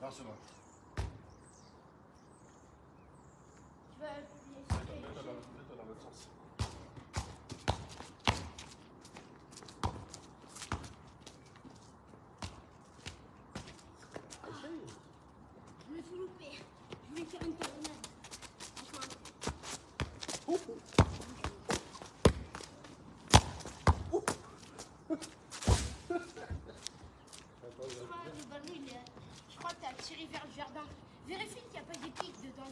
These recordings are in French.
Par cela. Tu vas appuyer Mets-toi dans l'autre sens. Je me suis loupé. Je voulais faire une talonnade. Le ballon, je crois que tu as tiré vers le jardin. Vérifie qu'il n'y a pas des pics dedans.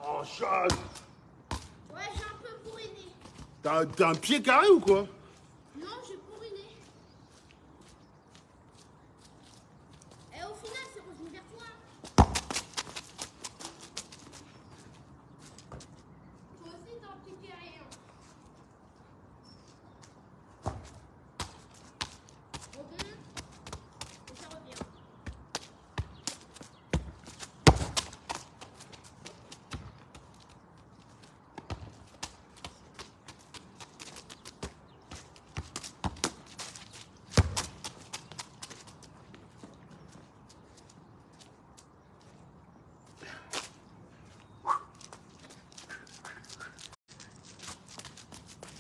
Oh, Sean! Ouais, j'ai un peu bourriné. T'as un pied carré ou quoi? Non, j'ai bourriné. Et au final, c'est revenu vers toi. Toi aussi, t'as un petit carré. Rebond. Et ça revient.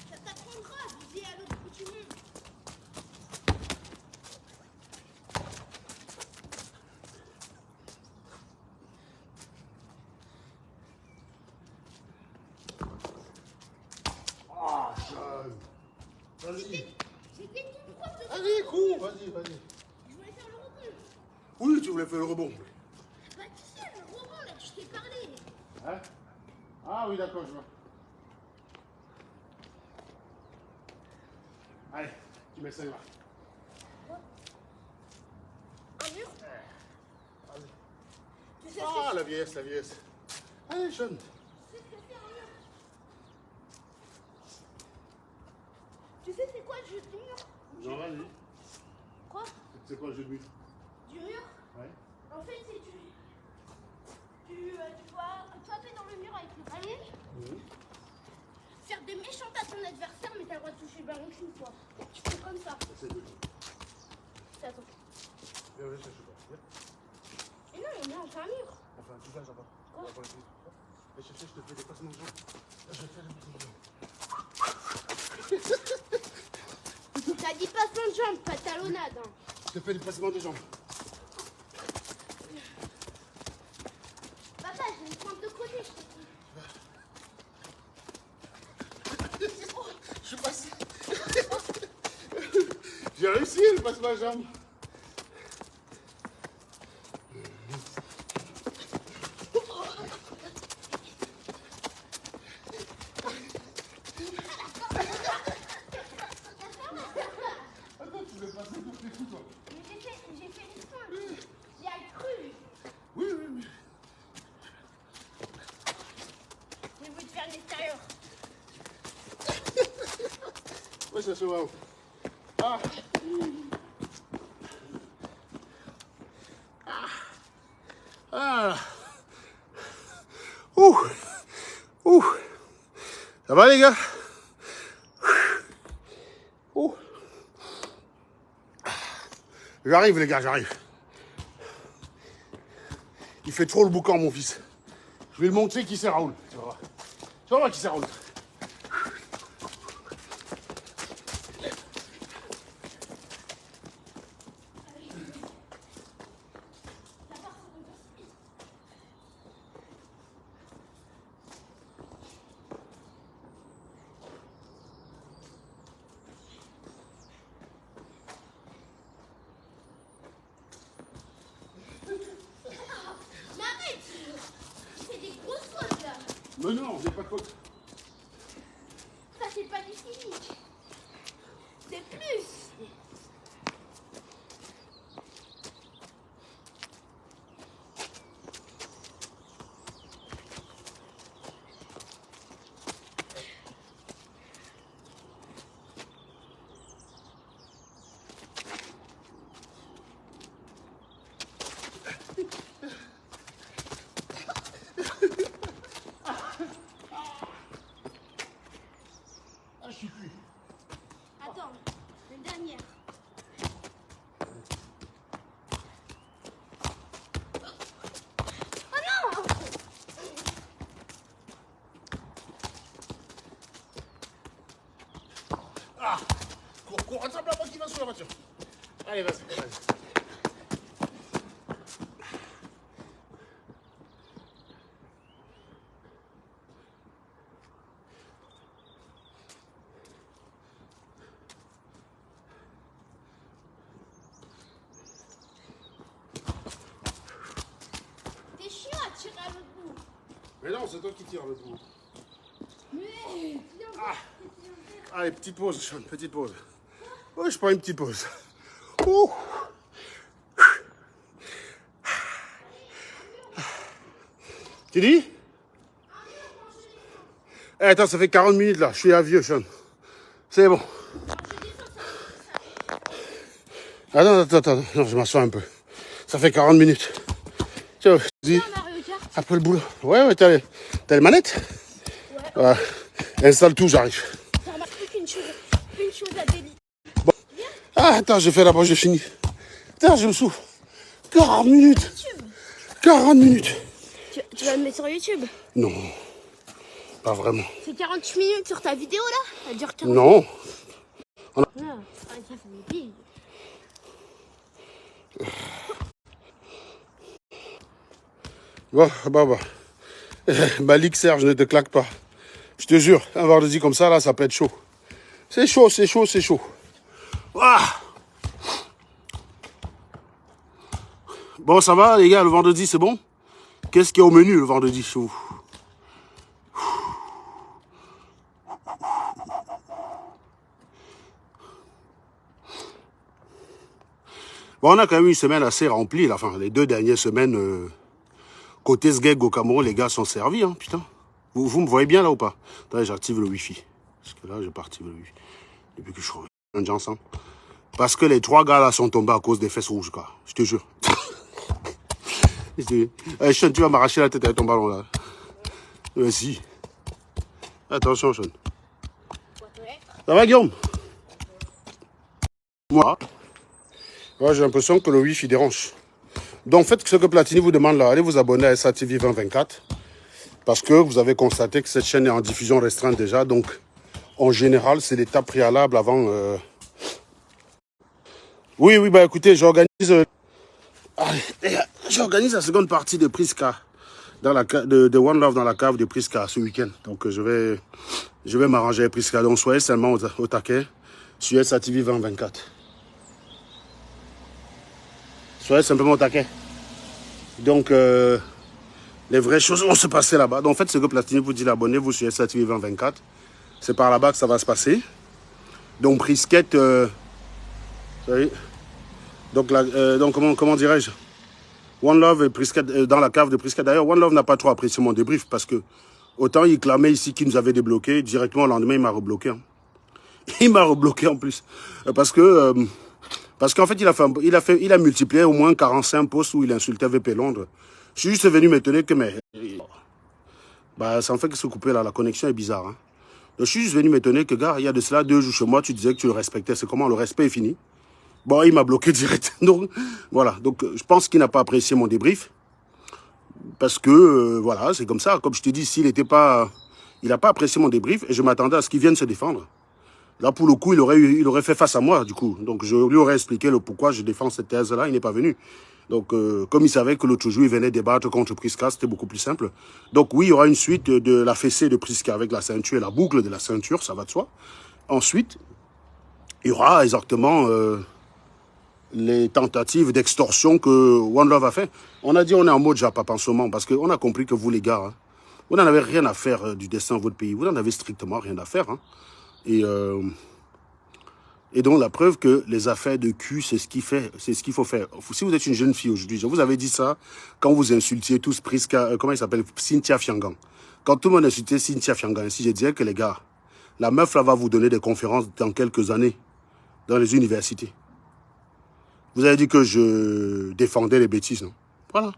Ça t'apprendra à viser à l'autre bout du monde. Oh, Sean! Vas-y! C'était tout droit de Allez, cours! Vas-y. Je voulais faire le rebond. Oui, tu voulais faire le rebond. Bah, tu sais, le rebond, là, je t'ai parlé. Hein? Ah oui, d'accord, je vois. Allez, tu mets ça là. Un mur. Vas-y. Tu sais Ah, la vieillesse. Allez, Sean. ce que c'est un mur. Tu sais c'est quoi le jeu du mur? Non, vas-y. Quoi? C'est quoi le jeu de but? Du mur? Ouais. En fait, c'est tu dois taper dans le mur avec le ballon, faire des méchantes à ton adversaire, mais t'as le droit de toucher le ballon qu'une fois. Tu fais comme ça. C'est tout. C'est à toi. Viens, je cherche pas. Viens. Et non, on est en plein mur. Enfin, tu viens, j'entends. Quoi? Viens chercher, je te fais des passements de jambes. Je vais faire des passements de jambes. T'as dit passement de jambes, pas talonnade. Hein. Je te fais des passements de jambes. Papa, j'ai une pointe de côté, je t'ai dit. Je suis passé. J'ai réussi le passement de jambes. Attends, tu veux passer pour tes coups, toi? Mais j'ai fait une pointe. J'y ai cru. Oui. J'ai voulu te faire l'extérieur. Ouais, ça se voit. Ah. Ah. Ouh. Ça va, les gars? Ouh. J'arrive, les gars, j'arrive. Il fait trop le boucan, mon fils. Je vais lui montrer qui c'est Raoul. Tu vas voir. Tu vas voir qui c'est Raoul. Mais arrête! Tu fais des grosses fautes là. Mais non, j'ai pas de faute. Ça, c'est pas du physique. C'est plus. la voiture. Allez, vas-y. T'es chiant à tirer à l'autre bout. Mais non, c'est toi qui tires le bout. Mais... Allez, petite pause, Sean, petite pause. Ouais, je prends une petite pause. Ouh. Tu dis? Eh, attends, ça fait 40 minutes là, je suis à vieux, Sean. C'est bon. Attends, non, je m'assois un peu. Ça fait 40 minutes. Tiens, je dis, après le boulot. Ouais, t'as les manettes? Ouais. Installe tout, j'arrive. T'as remarqué une chose à délit. Bon. Ah, attends, je fais d'abord, j'ai fini. Putain, je me souffle. 40 minutes. 40 minutes. Tu vas le mettre sur YouTube? Non, pas vraiment. C'est 48 minutes sur ta vidéo là? Elle dure 40 Non. Ah, ça fait des billes. Bon. Malik Serge, ne te claque pas. Je te jure, un vendredi comme ça, là, ça peut être chaud. C'est chaud. Ah. Bon, ça va, les gars, le vendredi, c'est bon? Qu'est-ce qu'il y a au menu le vendredi chez vous? Bon, on a quand même eu une semaine assez remplie, là. Enfin, les 2 dernières semaines, côté Sgeg au Cameroun, les gars sont servis, hein, putain. Vous me voyez bien, là, ou pas? Attendez, j'active le Wi-Fi. Parce que là, j'ai pas activé le Wi-Fi. Depuis que je suis un Janssen. Parce que les 3 gars, là, sont tombés à cause des fesses rouges, quoi. Je te jure. Sean, tu vas m'arracher la tête avec ton ballon, là. Si. Attention, Sean. Ça va, Guillaume? Moi, j'ai l'impression que le Wi-Fi dérange. Donc, faites ce que Platini vous demande là. Allez vous abonner à SATV 2024. Parce que vous avez constaté que cette chaîne est en diffusion restreinte déjà. Donc, en général, c'est l'étape préalable avant... Oui, bah écoutez, j'organise la seconde partie de Prisca. De One Love dans la cave de Prisca ce week-end. Donc, je vais m'arranger avec Prisca. Donc, soyez seulement au taquet sur SATV 2024. Soyez simplement au taquet. Donc, les vraies choses vont se passer là-bas. Donc, en fait, ce que Platini vous dit, abonnez-vous sur SATV 2024. C'est par là-bas que ça va se passer. Donc, Brisquette... vous savez, donc, comment dirais-je? One Love et Brisquette dans la cave de Brisquette. D'ailleurs, One Love n'a pas trop apprécié mon débrief parce que autant il clamait ici qu'il nous avait débloqué, directement le lendemain, il m'a rebloqué. Hein. Il m'a rebloqué en plus. Parce qu'en fait, il a multiplié au moins 45 posts où il insultait VP Londres. Je suis juste venu m'étonner que, ça en fait que se couper là, la connexion est bizarre. Hein. Donc, je suis juste venu m'étonner que, gars, il y a de cela 2 jours chez moi, tu disais que tu le respectais. C'est comment? Le respect est fini. Bon, il m'a bloqué direct. Donc, voilà. Donc, je pense qu'il n'a pas apprécié mon débrief. Parce que, voilà, c'est comme ça. Comme je te dis, il n'a pas apprécié mon débrief et je m'attendais à ce qu'il vienne se défendre. Là, pour le coup, il aurait fait face à moi, du coup. Donc, je lui aurais expliqué le pourquoi je défends cette thèse-là. Il n'est pas venu. Donc, comme il savait que l'autre jour, il venait débattre contre Prisca, c'était beaucoup plus simple. Donc, oui, il y aura une suite de la fessée de Prisca avec la ceinture et la boucle de la ceinture, ça va de soi. Ensuite, il y aura exactement les tentatives d'extorsion que One Love a fait. On a dit on est en mode Japa en ce moment parce qu'on a compris que vous, les gars, hein, vous n'en avez rien à faire du destin de votre pays. Vous n'en avez strictement rien à faire. Hein. Et donc, la preuve que les affaires de cul, c'est ce qu'il faut faire. Si vous êtes une jeune fille aujourd'hui, je vous avais dit ça quand vous insultiez tous Prisca, comment il s'appelle, Cynthia Fiangan. Quand tout le monde insultait Cynthia Fiangan, si je disais que les gars, la meuf là va vous donner des conférences dans quelques années dans les universités. Vous avez dit que je défendais les bêtises, non? Voilà.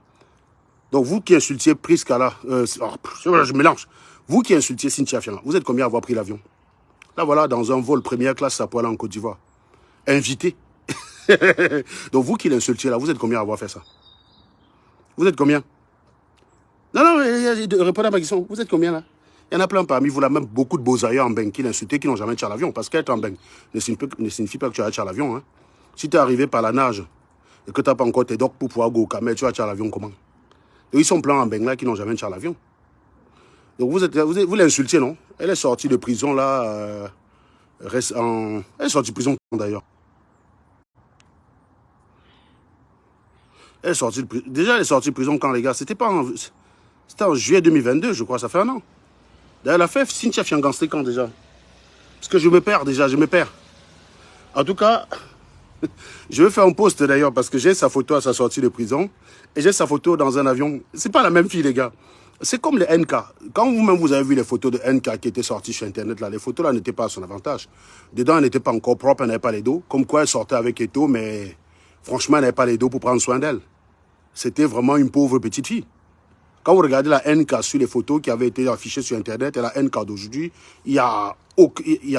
Donc, vous qui insultiez Prisca là, je mélange. Vous qui insultiez Cynthia Fiangan, vous êtes combien à avoir pris l'avion? Là, voilà, dans un vol première classe à Poila en Côte d'Ivoire. Invité. Donc, vous qui l'insultiez là, vous êtes combien à avoir fait ça? Vous êtes combien? Non, répondez à ma question. Vous êtes combien là? Il y en a plein parmi vous là, même beaucoup de beaux ailleurs en Beng qui l'insultaient, qui n'ont jamais tiré l'avion. Parce qu'être en Beng ne signifie pas que tu vas tirer l'avion. Hein. Si tu es arrivé par la nage et que tu n'as pas encore tes docs pour pouvoir go au Camet, tu vas tirer l'avion comment? Et ils sont plein en Beng là qui n'ont jamais tiré l'avion. Donc vous l'insultiez, non? Elle est sortie de prison là. Elle est sortie de prison d'ailleurs. Déjà, elle est sortie de prison quand, les gars? C'était en juillet 2022, je crois, ça fait un an. D'ailleurs, elle a fait Cynthia Fiangan, c'était quand déjà? Parce que je me perds déjà, je me perds. En tout cas, je vais faire un post d'ailleurs, parce que j'ai sa photo à sa sortie de prison, et j'ai sa photo dans un avion. C'est pas la même fille, les gars. C'est comme les NK. Quand vous-même, vous avez vu les photos de NK qui étaient sorties sur Internet, là, les photos là n'étaient pas à son avantage. Dedans, elle n'était pas encore propre, elle n'avait pas les dos. Comme quoi, elle sortait avec Eto, mais franchement, elle n'avait pas les dos pour prendre soin d'elle. C'était vraiment une pauvre petite fille. Quand vous regardez la NK sur les photos qui avaient été affichées sur Internet et la NK d'aujourd'hui, il n'y a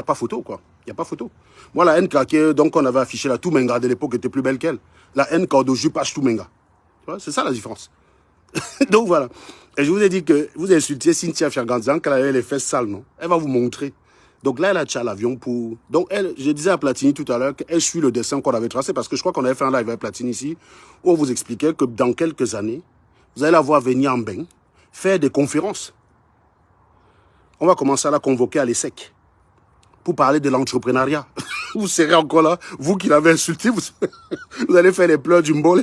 pas photo, quoi. Il n'y a pas photo. Moi, la NK donc on avait affiché la Toumenga de l'époque était plus belle qu'elle. La NK d'aujourd'hui passe Toumenga. C'est ça la différence. Donc voilà. Et je vous ai dit que vous insultiez Cynthia Fiangan disant qu'elle avait les fesses sales, non? Elle va vous montrer. Donc là, elle a tiré l'avion pour... Donc elle, je disais à Platini tout à l'heure qu'elle suit le dessin qu'on avait tracé parce que je crois qu'on avait fait un live avec Platini ici où on vous expliquait que dans quelques années, vous allez la voir venir en Beng, faire des conférences. On va commencer à la convoquer à l'ESSEC pour parler de l'entrepreneuriat. Vous serez encore là, vous qui l'avez insulté, vous allez faire les pleurs du mbolé.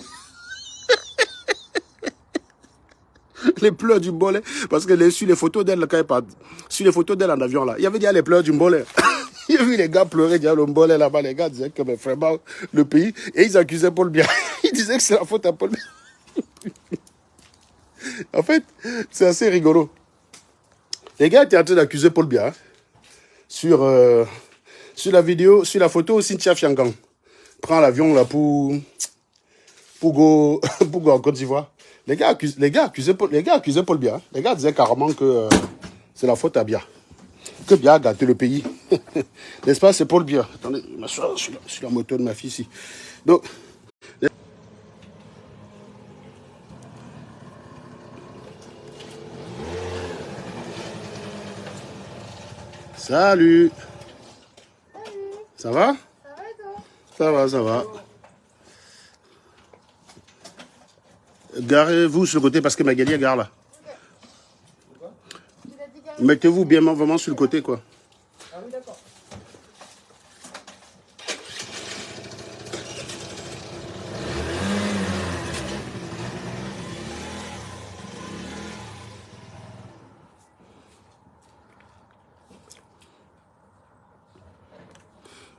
Les pleurs du mbolé. Parce que sur les photos d'elle, sur les photos d'elle en avion, là, il y avait déjà les pleurs du mbolé. Il y a vu les gars pleurer, déjà le mbolé là-bas, les gars disaient que mais vraiment, le pays, et ils accusaient Paul Biya. Ils disaient que c'est la faute à Paul Biya. En fait, c'est assez rigolo. Les gars étaient en train d'accuser Paul Biya sur la vidéo, sur la photo Cynthia Fiangan prend l'avion là pour go en Côte d'Ivoire. Les gars accusaient Paul Biya. Les gars disaient carrément que c'est la faute à Biya. Que Biya a gâté le pays. N'est-ce pas, c'est Paul Biya. Attendez, je m'assois sur la moto de ma fille ici. Donc, salut. Ça va? Ça va et toi? Ça va, ça va. Garez-vous sur le côté parce que Magali gare là. Mettez-vous bien vraiment sur le côté, quoi. Ah oui, d'accord.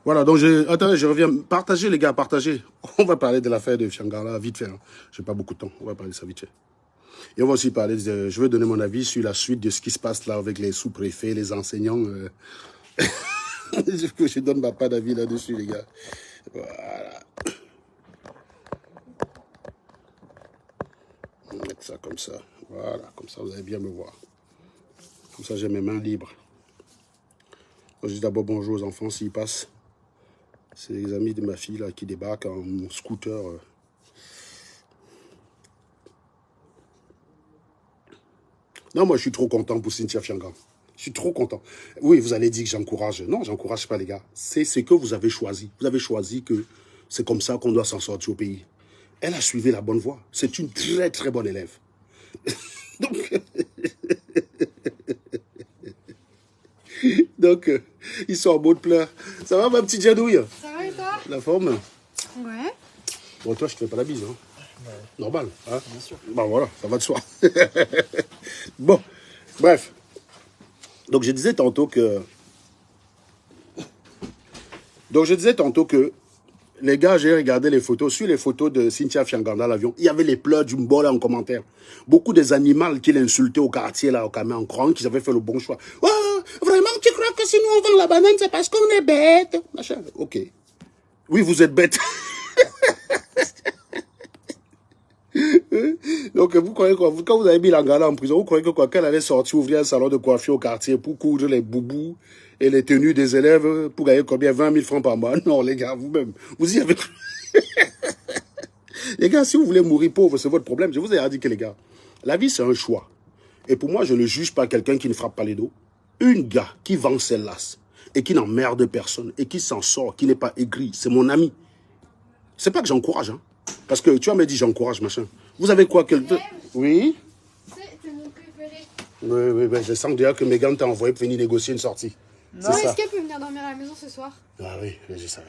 Voilà, donc attendez, je reviens. Partagez, les gars, partagez. On va parler de l'affaire de Fiangan là, vite fait. Hein. J'ai pas beaucoup de temps. On va parler de ça vite fait. Et on va aussi parler je vais donner mon avis sur la suite de ce qui se passe là avec les sous-préfets, les enseignants. Je donne ma part d'avis là-dessus, les gars. Voilà. On va mettre ça comme ça. Voilà, comme ça, vous allez bien me voir. Comme ça, j'ai mes mains libres. Je dis d'abord bonjour aux enfants s'ils passent. C'est les amis de ma fille là qui débarquent en scooter. Non, moi je suis trop content pour Cynthia Fiangan. Je suis trop content. Oui, vous allez dire que j'encourage. Non, j'encourage pas les gars. C'est ce que vous avez choisi. Vous avez choisi que c'est comme ça qu'on doit s'en sortir au pays. Elle a suivi la bonne voie. C'est une très très bonne élève. Donc, ils sont en mode pleurs. Ça va ma petite Jadouille? Ça va et toi? La forme? Ouais. Bon, toi, je te fais pas la bise, hein? Ouais. Normal, hein? Bien sûr. Bah voilà, ça va de soi. Bon, bref. Donc, je disais tantôt que... les gars, j'ai regardé les photos. Sur les photos de Cynthia Fiangan dans l'avion, il y avait les pleurs du Mbolé en commentaire. Beaucoup des animaux qui l'insultaient au quartier, là, au Cameroun, en croyant qu'ils avaient fait le bon choix. Oh, vraiment, tu crois que si nous on vend la banane, c'est parce qu'on est bête? Machin. Ok. Oui, vous êtes bête. Donc, vous croyez quoi? Quand vous avez mis l'Angala en prison, vous croyez que quoi? Qu'elle allait sortir, ouvrir un salon de coiffure au quartier pour coudre les boubous et les tenues des élèves pour gagner combien? 20 000 francs par mois? Non, les gars, vous-même, vous y avez... Les gars, si vous voulez mourir pauvre, c'est votre problème. Je vous ai dit que les gars, la vie, c'est un choix. Et pour moi, je ne juge pas quelqu'un qui ne frappe pas les dos. Une gars qui vend ses lasses et qui n'emmerde personne et qui s'en sort, qui n'est pas aigri, c'est mon ami. C'est pas que j'encourage, hein. Parce que tu as me dit j'encourage, machin. Vous avez quoi quelqu'un? Oui? C'est mon préféré. Oui, je sens déjà que Megan t'a envoyé pour venir négocier une sortie. Non, est-ce qu'elle peut venir dormir à la maison ce soir? Ah oui, je savais.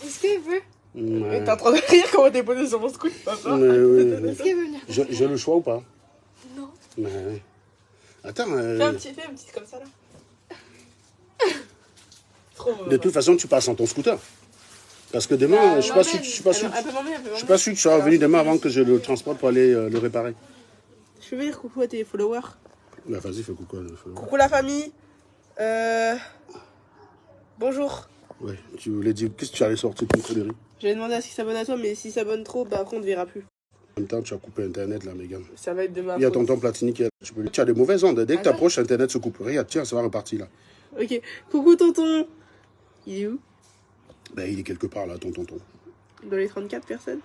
Est-ce qu'elle veut? Mais t'es en train de rire comment t'es posé sur mon scout, papa. Est-ce qu'elle veut venir? J'ai le choix ou pas? Non. Oui. Attends. Fais un petit comme ça là. Trop De toute façon, tu passes en ton scooter. Parce que demain, je suis pas sûr que tu sois revenu demain avant que je le transporte pour aller le réparer. Je peux dire coucou à tes followers. Bah, vas-y, fais coucou. Coucou la famille. Bonjour. Ouais, tu voulais dire, qu'est-ce que tu allais sortir pour Frédéric? J'avais demandé à ce qu'ils s'abonnent à toi, mais s'ils s'abonnent trop, bah après on ne verra plus. En même temps, tu as coupé Internet là, Megan. Ça va être demain. Il y a tonton Platini qui est là. Tu as des mauvaises ondes. Dès que tu approches, Internet se coupe. Regarde, tiens, ça va repartir là. Ok. Coucou tonton. Il est où? Ben, il est quelque part là, ton tonton. Dans les 34 personnes.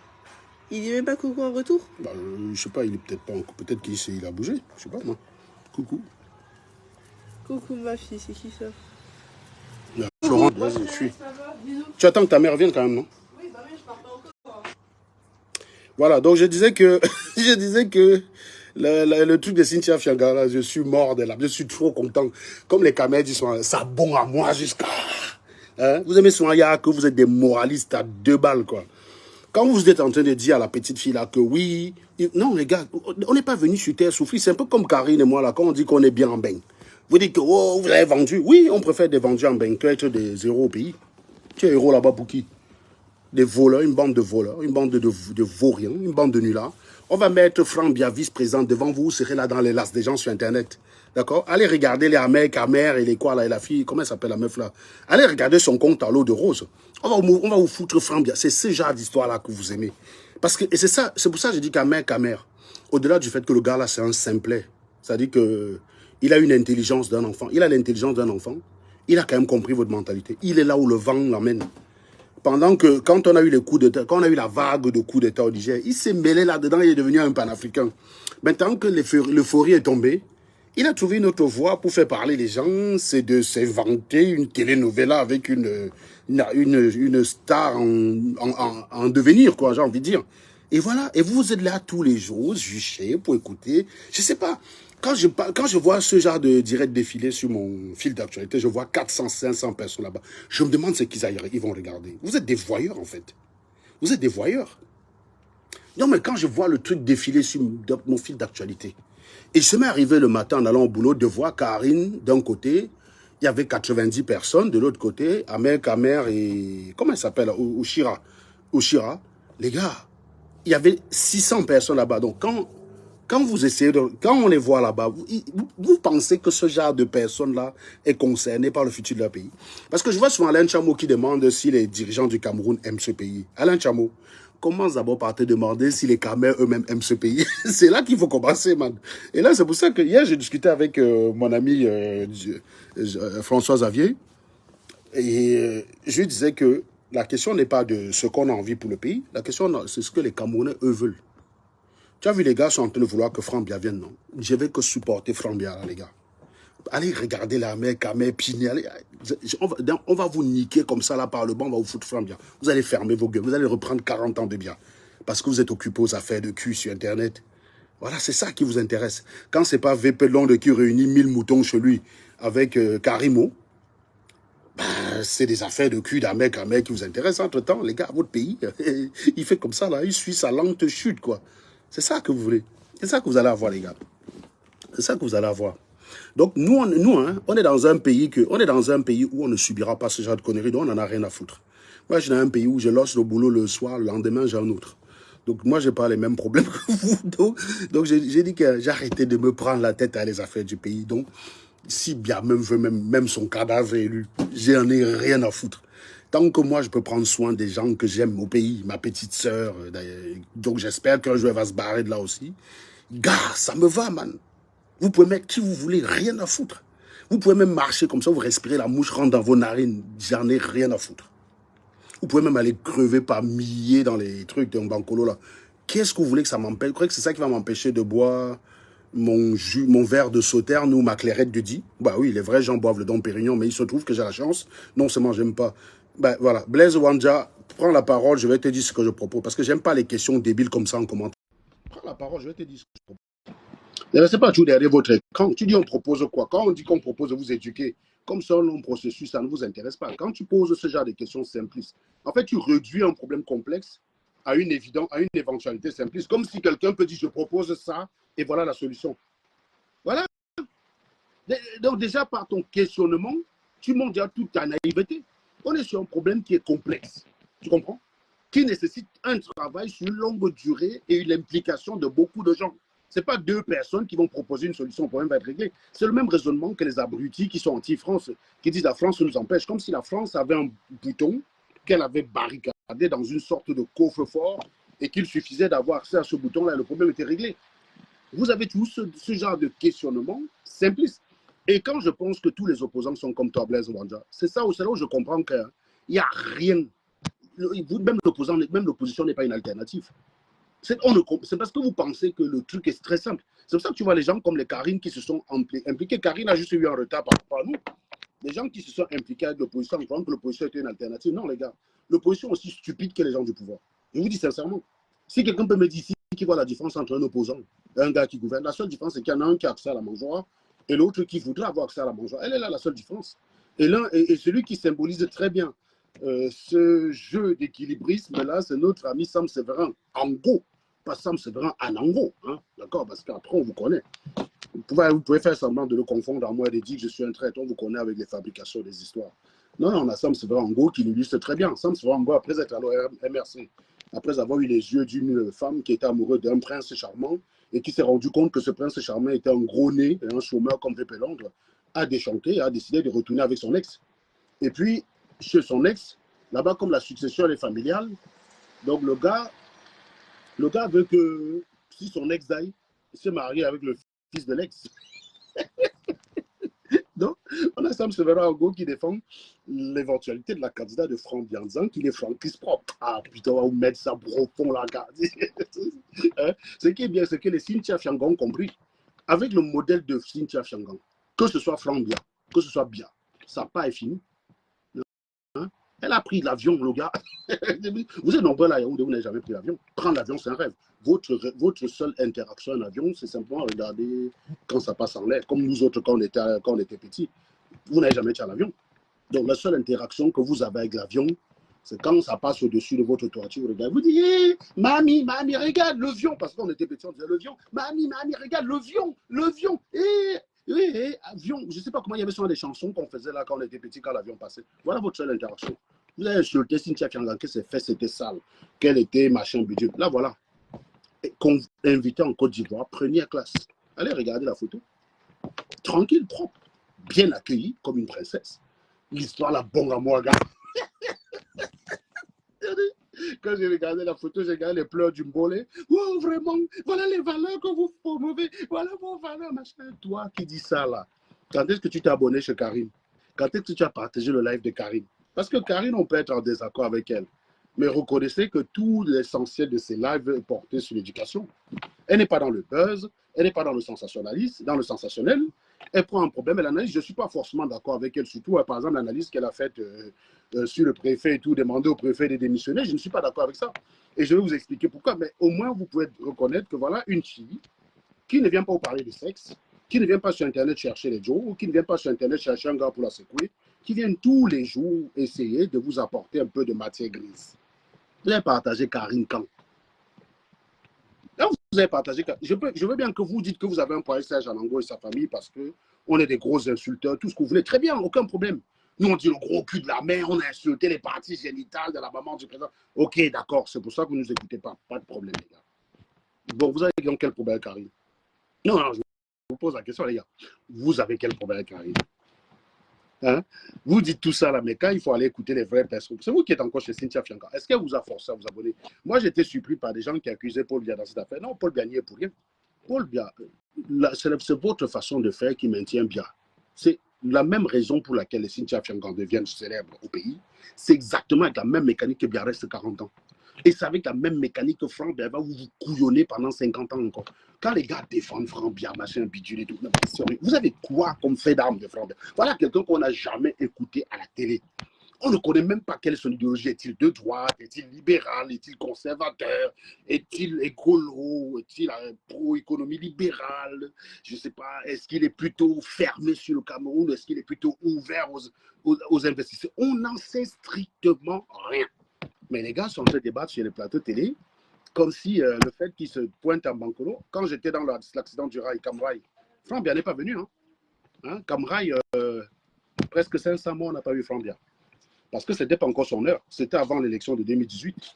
Il dit même pas coucou en retour? Bah, je sais pas, il est peut-être pas en... Peut-être qu'il a bougé. Je sais pas, moi. Coucou. Coucou ma fille, c'est qui ça? Là, Florent, vas-y, je suis. Tu attends que ta mère vienne quand même, non? Oui, bah oui, je parle pas encore. Voilà, donc je disais que, le truc de Cynthia Fiangara, je suis mort de là, je suis trop content. Comme les caméras disent, ça bon à moi jusqu'à... Hein? Vous aimez Sonia que vous êtes des moralistes à 2 balles, quoi. Quand vous êtes en train de dire à la petite fille là que oui... Non, les gars, on n'est pas venu sur terre souffrir. C'est un peu comme Karine et moi là, quand on dit qu'on est bien en bain. Vous dites que oh, vous avez vendu. Oui, on préfère des vendus en bain qu'être des héros au pays. Tu es héros là-bas pour qui? Des voleurs, une bande de voleurs, une bande de vauriens, une bande de nullards. On va mettre Franck Bia, vice-président, devant vous, vous serez là dans les lasses des gens sur Internet. D'accord? Allez regarder les Amer et les quoi là, et la fille, comment elle s'appelle la meuf là? Allez regarder son compte à l'eau de rose. On va vous foutre Franck Bia. C'est ce genre d'histoire là que vous aimez. Parce que, et c'est ça, c'est pour ça que je dis qu'Amer, au-delà du fait que le gars là, c'est un simplet. C'est-à-dire que, il a une intelligence d'un enfant. Il a l'intelligence d'un enfant. Il a quand même compris votre mentalité. Il est là où le vent l'emmène. Pendant que, quand on a eu les coups d'État, quand on a eu la vague de coups d'État au Niger, il s'est mêlé là-dedans, il est devenu un panafricain. Maintenant que l'euphorie est tombée, il a trouvé une autre voie pour faire parler les gens, c'est de s'inventer une telenovela avec une star en devenir, quoi, j'ai envie de dire. Et voilà, et vous êtes là tous les jours, juché pour écouter, je sais pas. Quand je vois ce genre de direct défiler sur mon fil d'actualité, je vois 400, 500 personnes là-bas. Je me demande ce qu'ils vont regarder. Vous êtes des voyeurs, en fait. Vous êtes des voyeurs. Non, mais quand je vois le truc défiler sur mon fil d'actualité, et je m'est arrivé le matin en allant au boulot de voir Karine d'un côté, il y avait 90 personnes, de l'autre côté, Amer et... Comment elle s'appelle? Oshira. Les gars, il y avait 600 personnes là-bas. Donc, quand vous essayez quand on les voit là-bas, vous pensez que ce genre de personnes-là est concerné par le futur de leur pays? Parce que je vois souvent Alain Chamo qui demande si les dirigeants du Cameroun aiment ce pays. Alain Chamo, commence d'abord par te demander si les Camers eux-mêmes aiment ce pays. C'est là qu'il faut commencer, man. Et là, c'est pour ça que hier, j'ai discuté avec mon ami François Xavier. Et je lui disais que la question n'est pas de ce qu'on a envie pour le pays. La question, c'est ce que les Camerounais, eux, veulent. Tu as vu, les gars sont en train de vouloir que Franck Bia vienne, non? Je vais que supporter Franck Bia, là, les gars. Allez regarder la mer, Camer, Pini. On va vous niquer comme ça, là, par le banc, on va vous foutre Franck Bia. Vous allez fermer vos gueules. Vous allez reprendre 40 ans de bien. Parce que vous êtes occupés aux affaires de cul sur Internet. Voilà, c'est ça qui vous intéresse. Quand c'est pas VP Long qui réunit 1000 moutons chez lui avec Karimo, bah, c'est des affaires de cul d'un mec à mec qui vous intéressent. Entre-temps, les gars, votre pays, il fait comme ça, là. Il suit sa lente chute, quoi. C'est ça que vous voulez. C'est ça que vous allez avoir, les gars. C'est ça que vous allez avoir. Donc, nous, on est dans un pays où on ne subira pas ce genre de conneries, donc on n'en a rien à foutre. Moi, je suis dans un pays où je lâche le boulot le soir, le lendemain, j'ai un autre. Donc, moi, je n'ai pas les mêmes problèmes que vous. Donc j'ai dit que j'ai arrêté de me prendre la tête à les affaires du pays. Donc, si bien même veut même son cadavre élu, j'en ai rien à foutre. Tant que moi, je peux prendre soin des gens que j'aime au pays, ma petite sœur, donc j'espère qu'un jour elle va se barrer de là aussi. Gars, ça me va, man. Vous pouvez mettre qui vous voulez, rien à foutre. Vous pouvez même marcher comme ça, vous respirez, la mouche rentre dans vos narines, j'en ai rien à foutre. Vous pouvez même aller crever par milliers dans les trucs de Mbankolo là. Qu'est-ce que vous voulez que ça m'empêche? Vous croyez que c'est ça qui va m'empêcher de boire mon verre de Sauterne ou ma clairette de Die. Bah oui, les vrais gens boivent le Dom Pérignon, mais il se trouve que j'ai la chance. Non seulement j'aime pas. Bah voilà, Blaise Wandja, prends la parole, je vais te dire ce que je propose. Parce que j'aime pas les questions débiles comme ça en commentaire. Prends la parole, je vais te dire ce que je propose. Ne restez pas toujours derrière votre écran. Tu dis on propose quoi? Quand on dit qu'on propose de vous éduquer, comme c'est un long processus, ça ne vous intéresse pas. Quand tu poses ce genre de questions simplistes, en fait, tu réduis un problème complexe à une éventualité simpliste. Comme si quelqu'un peut dire je propose ça et voilà la solution. Voilà. Donc déjà, par ton questionnement, tu montres déjà toute ta naïveté. On est sur un problème qui est complexe. Tu comprends? Qui nécessite un travail sur une longue durée et l'implication de beaucoup de gens. Ce n'est pas deux personnes qui vont proposer une solution, le problème va être réglé. C'est le même raisonnement que les abrutis qui sont anti-France, qui disent la France nous empêche, comme si la France avait un bouton qu'elle avait barricadé dans une sorte de coffre-fort et qu'il suffisait d'avoir accès à ce bouton-là et le problème était réglé. Vous avez tous ce genre de questionnement simpliste. Et quand je pense que tous les opposants sont comme toi, Blaise Wandja, c'est là où je comprends qu'il n'y a rien. Même l'opposition n'est pas une alternative. C'est parce que vous pensez que le truc est très simple. C'est pour ça que tu vois les gens comme les Karine qui se sont impliqués. Karine a juste eu un retard par rapport à nous. Les gens qui se sont impliqués avec l'opposition, en pensant que l'opposition était une alternative. Non, les gars, l'opposition est aussi stupide que les gens du pouvoir. Je vous dis sincèrement. Si quelqu'un peut me dire ici qui voit la différence entre un opposant et un gars qui gouverne, la seule différence, c'est qu'il y en a un qui a accès à la mangeoire et l'autre qui voudrait avoir accès à la mangeoire. Elle est là la seule différence. Et celui qui symbolise très bien ce jeu d'équilibrisme-là, c'est notre ami Sam Séverin, Ango. Pas Sam Séverin, Anango. Hein, d'accord? Parce qu'après, on vous connaît. Vous pouvez faire semblant de le confondre à moi et de dire que je suis un traître. On vous connaît avec les fabrications des histoires. Non, non, on a Sam Séverin Ango qui l'illustre très bien. Sam Séverin Ango, après être allé à MRC, après avoir eu les yeux d'une femme qui était amoureuse d'un prince charmant et qui s'est rendu compte que ce prince charmant était un gros nez et un chômeur comme Pépé Londres, a déchanté et a décidé de retourner avec son ex. Et puis, chez son ex, là-bas, comme la succession est familiale, donc le gars veut que si son ex aille, se marie avec le fils de l'ex. Donc, on a Sam Séverin Ango qui défend l'éventualité de la candidat de Franck Bianzan, qui est franquiste propre. Ah putain, on va mettre ça profond là, gars. Hein? Ce qui est bien, c'est que les Cynthia Fiangon ont compris, avec le modèle de Cynthia Fiangon, que ce soit Franck Bia, que ce soit Bia, ça n'a pas est fini. Hein? Elle a pris l'avion, le gars. Vous êtes nombreux là, où vous n'avez jamais pris l'avion. Prendre l'avion, c'est un rêve. Votre seule interaction en avion, c'est simplement regarder quand ça passe en l'air, comme nous autres quand on était petits. Vous n'avez jamais été à l'avion. Donc, la seule interaction que vous avez avec l'avion, c'est quand ça passe au-dessus de votre toiture. Regarde, vous dites, hey, mamie, regarde l'avion. Parce qu'on était petits, on disait l'avion. Mamie, regarde l'avion. Oui, avion. Je ne sais pas comment il y avait souvent des chansons qu'on faisait là quand on était petit, quand l'avion passait. Voilà votre seule interaction. Vous avez insulté Cynthia Fiangan, que ses fesses étaient sales, qu'elle était machin budget. Là, voilà. Invité en Côte d'Ivoire, première classe. Allez regarder la photo. Tranquille, propre, bien accueillie comme une princesse. L'histoire, la bonne à moi, gars. Quand j'ai regardé la photo, j'ai regardé les pleurs du Mbolé. Oh, vraiment, voilà les valeurs que vous promouvez. Voilà vos valeurs, machin. Toi qui dis ça, là. Quand est-ce que tu t'es abonné chez Karine? Quand est-ce que tu as partagé le live de Karine? Parce que Karine, on peut être en désaccord avec elle. Mais reconnaissez que tout l'essentiel de ses lives est porté sur l'éducation. Elle n'est pas dans le buzz, elle n'est pas dans le sensationnalisme, dans le sensationnel. Elle prend un problème, elle analyse. Je ne suis pas forcément d'accord avec elle, surtout, par exemple, l'analyse qu'elle a faite sur le préfet et tout, demander au préfet de démissionner. Je ne suis pas d'accord avec ça. Et je vais vous expliquer pourquoi. Mais au moins, vous pouvez reconnaître que voilà une fille qui ne vient pas vous parler de sexe, qui ne vient pas sur Internet chercher les jokes, ou qui ne vient pas sur Internet chercher un gars pour la secouer, qui vient tous les jours essayer de vous apporter un peu de matière grise. Vous avez partagé Karine quand? Là, vous avez partagé. Je veux bien que vous dites que vous avez un problème Serge Anango et sa famille parce qu'on est des gros insulteurs, tout ce que vous voulez. Très bien, aucun problème. Nous, on dit le gros cul de la mère, on a insulté les parties génitales de la maman du président. Ok, d'accord, c'est pour ça que vous ne nous écoutez pas. Pas de problème, les gars. Bon, vous avez quel problème, Karine? Non, non, je vous pose la question, les gars. Vous avez quel problème, Karine? Hein? Vous dites tout ça là, mais quand il faut aller écouter les vraies personnes, c'est vous qui êtes encore chez Cynthia Fiangan. Est-ce qu'elle vous a forcé à vous abonner? Moi, j'étais surpris par des gens qui accusaient Paul Biya dans cette affaire. Non, Paul Biya n'y est pour rien. Paul Biya, c'est votre façon de faire qui maintient Biya. C'est la même raison pour laquelle les Cynthia Fiangan deviennent célèbres au pays. C'est exactement avec la même mécanique que Biya reste 40 ans. Et c'est avec la même mécanique que Franck Biya va vous couillonner pendant 50 ans encore. Quand les gars défendent Franck Biya, machin, bidule et tout, non, vous avez quoi comme fait d'armes de Franck Biya? Voilà quelqu'un qu'on n'a jamais écouté à la télé. On ne connaît même pas quelle est son idéologie. Est-il de droite? Est-il libéral? Est-il conservateur? Est-il écolo? Est-il pro-économie libérale? Je ne sais pas. Est-ce qu'il est plutôt fermé sur le Cameroun? Est-ce qu'il est plutôt ouvert aux investisseurs? On n'en sait strictement rien. Mais les gars sont en train de débattre sur les plateaux télé comme si le fait qu'ils se pointent en Bankolo, quand j'étais dans l'accident du rail, Camrail, Franck Biya n'est pas venu. Camrail, presque 500 mois, on n'a pas eu Franck Biya. Parce que ce n'était pas encore son heure. C'était avant l'élection de 2018.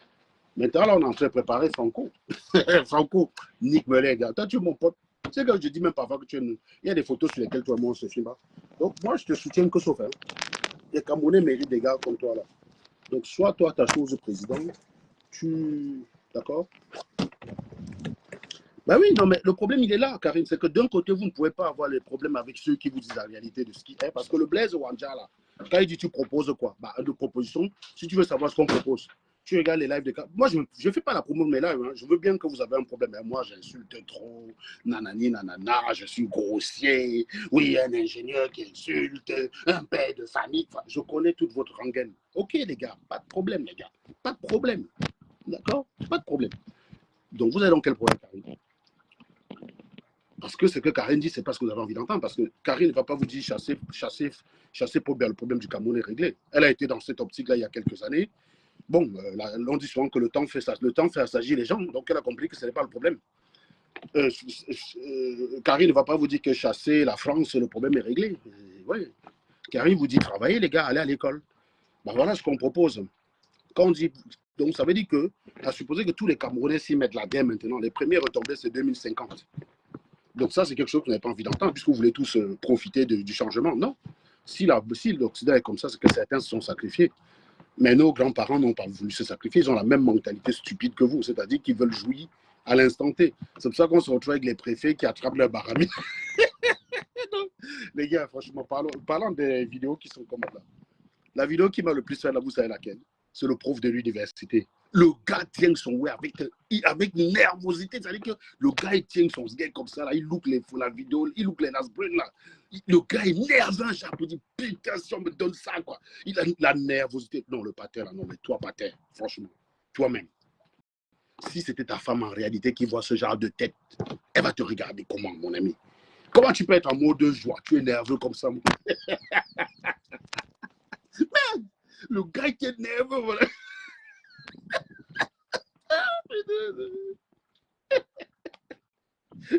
Maintenant, là, on est en train de préparer Franco. Franco, nique-moi les gars. Toi, tu es mon pote. Tu sais que je dis même parfois que tu es... Il y a des photos sur lesquelles toi et moi, on se filme. Donc, moi, je te soutiens que sauf. Les Camerounais méritent des gars comme toi, là. Donc, soit toi, ta chose président, D'accord? Ben oui, non, mais le problème, il est là, Karine. C'est que d'un côté, vous ne pouvez pas avoir les problèmes avec ceux qui vous disent la réalité de ce qui est. Parce que le Blaise Wanja, là, quand il dit tu proposes quoi? Bah, de proposition, si tu veux savoir ce qu'on propose, tu regardes les lives de... Moi, je ne fais pas la promo de mes lives. Je veux bien que vous avez un problème. Mais moi, j'insulte trop. Nanani, nanana, je suis grossier. Oui, un ingénieur qui insulte, un père de famille. Enfin, je connais toute votre rengaine. Ok, les gars, pas de problème, les gars. Pas de problème. D'accord? Pas de problème. Donc, vous avez donc quel problème, Karine? Parce que ce que Karine dit, ce n'est pas ce que vous avez envie d'entendre. Parce que Karine ne va pas vous dire chasser Paul Biya, le problème du Cameroun est réglé. Elle a été dans cette optique-là il y a quelques années. Bon, on dit souvent que le temps fait assagir les gens. Donc, elle a compris que ce n'est pas le problème. Karine ne va pas vous dire que chasser la France, le problème est réglé. Oui. Karine vous dit travailler, les gars, allez à l'école. Ben voilà ce qu'on propose. Quand on dit, donc, ça veut dire que, à supposer que tous les Camerounais s'y mettent la dème maintenant, les premiers retombées, c'est 2050. Donc ça, c'est quelque chose que vous n'avez pas envie d'entendre, puisque vous voulez tous profiter du changement. Non. Si l'Occident est comme ça, c'est que certains se sont sacrifiés. Mais nos grands-parents n'ont pas voulu se sacrifier. Ils ont la même mentalité stupide que vous, c'est-à-dire qu'ils veulent jouir à l'instant T. C'est pour ça qu'on se retrouve avec les préfets qui attrapent leur barami. Les gars, franchement, parlons des vidéos qui sont comme là. La vidéo qui m'a le plus fait là, vous savez laquelle? C'est le prof de l'université. Le gars tient son ouais avec nervosité. C'est-à-dire que le gars, il tient son sgeg comme ça, là, il look la vidéo, il look les nasbrines, là. Le gars est nerveux, il dit, putain, si on me donne ça, quoi. Il a la nervosité. Non, le pater, là, non, mais toi, pater, franchement, toi-même. Si c'était ta femme en réalité qui voit ce genre de tête, elle va te regarder comment, mon ami? Comment tu peux être en mode de joie? Tu es nerveux comme ça. Merde, le gars qui est nerveux, voilà.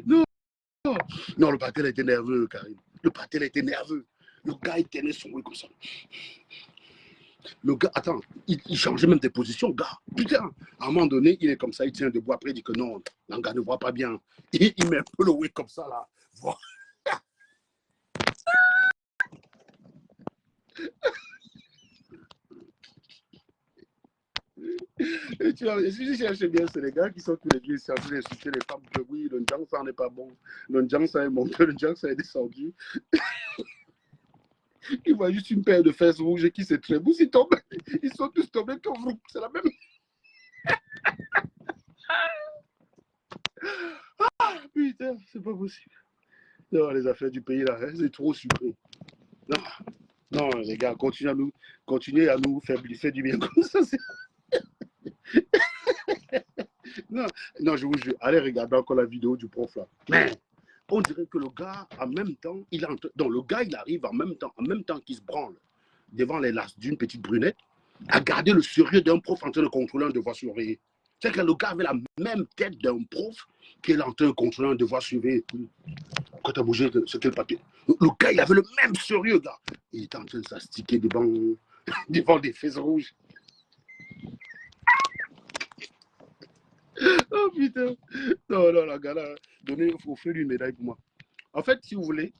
Non, non, le patel était nerveux, Karine. Le patel était nerveux. Le gars, il tenait son oui comme ça. Le gars, attends, il changeait même des positions, gars. Putain, à un moment donné, il est comme ça, il tient debout. Après, il dit que non, l'anga ne voit pas bien. Il met un peu le oui comme ça, là. Voilà. Et tu vois, si je cherche bien, c'est les gars qui sont tous les deux en train d'insulter les femmes que oui, le Njang, ça n'est pas bon. Le Njang, ça est monté, le Njang, ça est descendu. Il voit juste une paire de fesses rouges qui se trémoussent, ils sont tous tombés comme vous. C'est la même. Ah, putain, c'est pas possible. Non, les affaires du pays, là, c'est trop sucré. Non, non, les gars, continuez à nous faire du bien comme ça. Non, non, je vous jure, allez regarder encore la vidéo du prof là. Mais on dirait que le gars, en même temps, le gars, il arrive en même temps qu'il se branle devant les lasses d'une petite brunette, à garder le sérieux d'un prof en train de contrôler un devoir surveillé. C'est que le gars avait la même tête d'un prof qui est en train de contrôler un devoir surveillé. Quand tu as bougé, c'était le papier. Le gars, il avait le même sérieux, gars. Il était en train de s'astiquer devant des fesses rouges. Oh putain. Non, non, la gars là, offrez-lui une médaille pour moi. En fait, si vous voulez,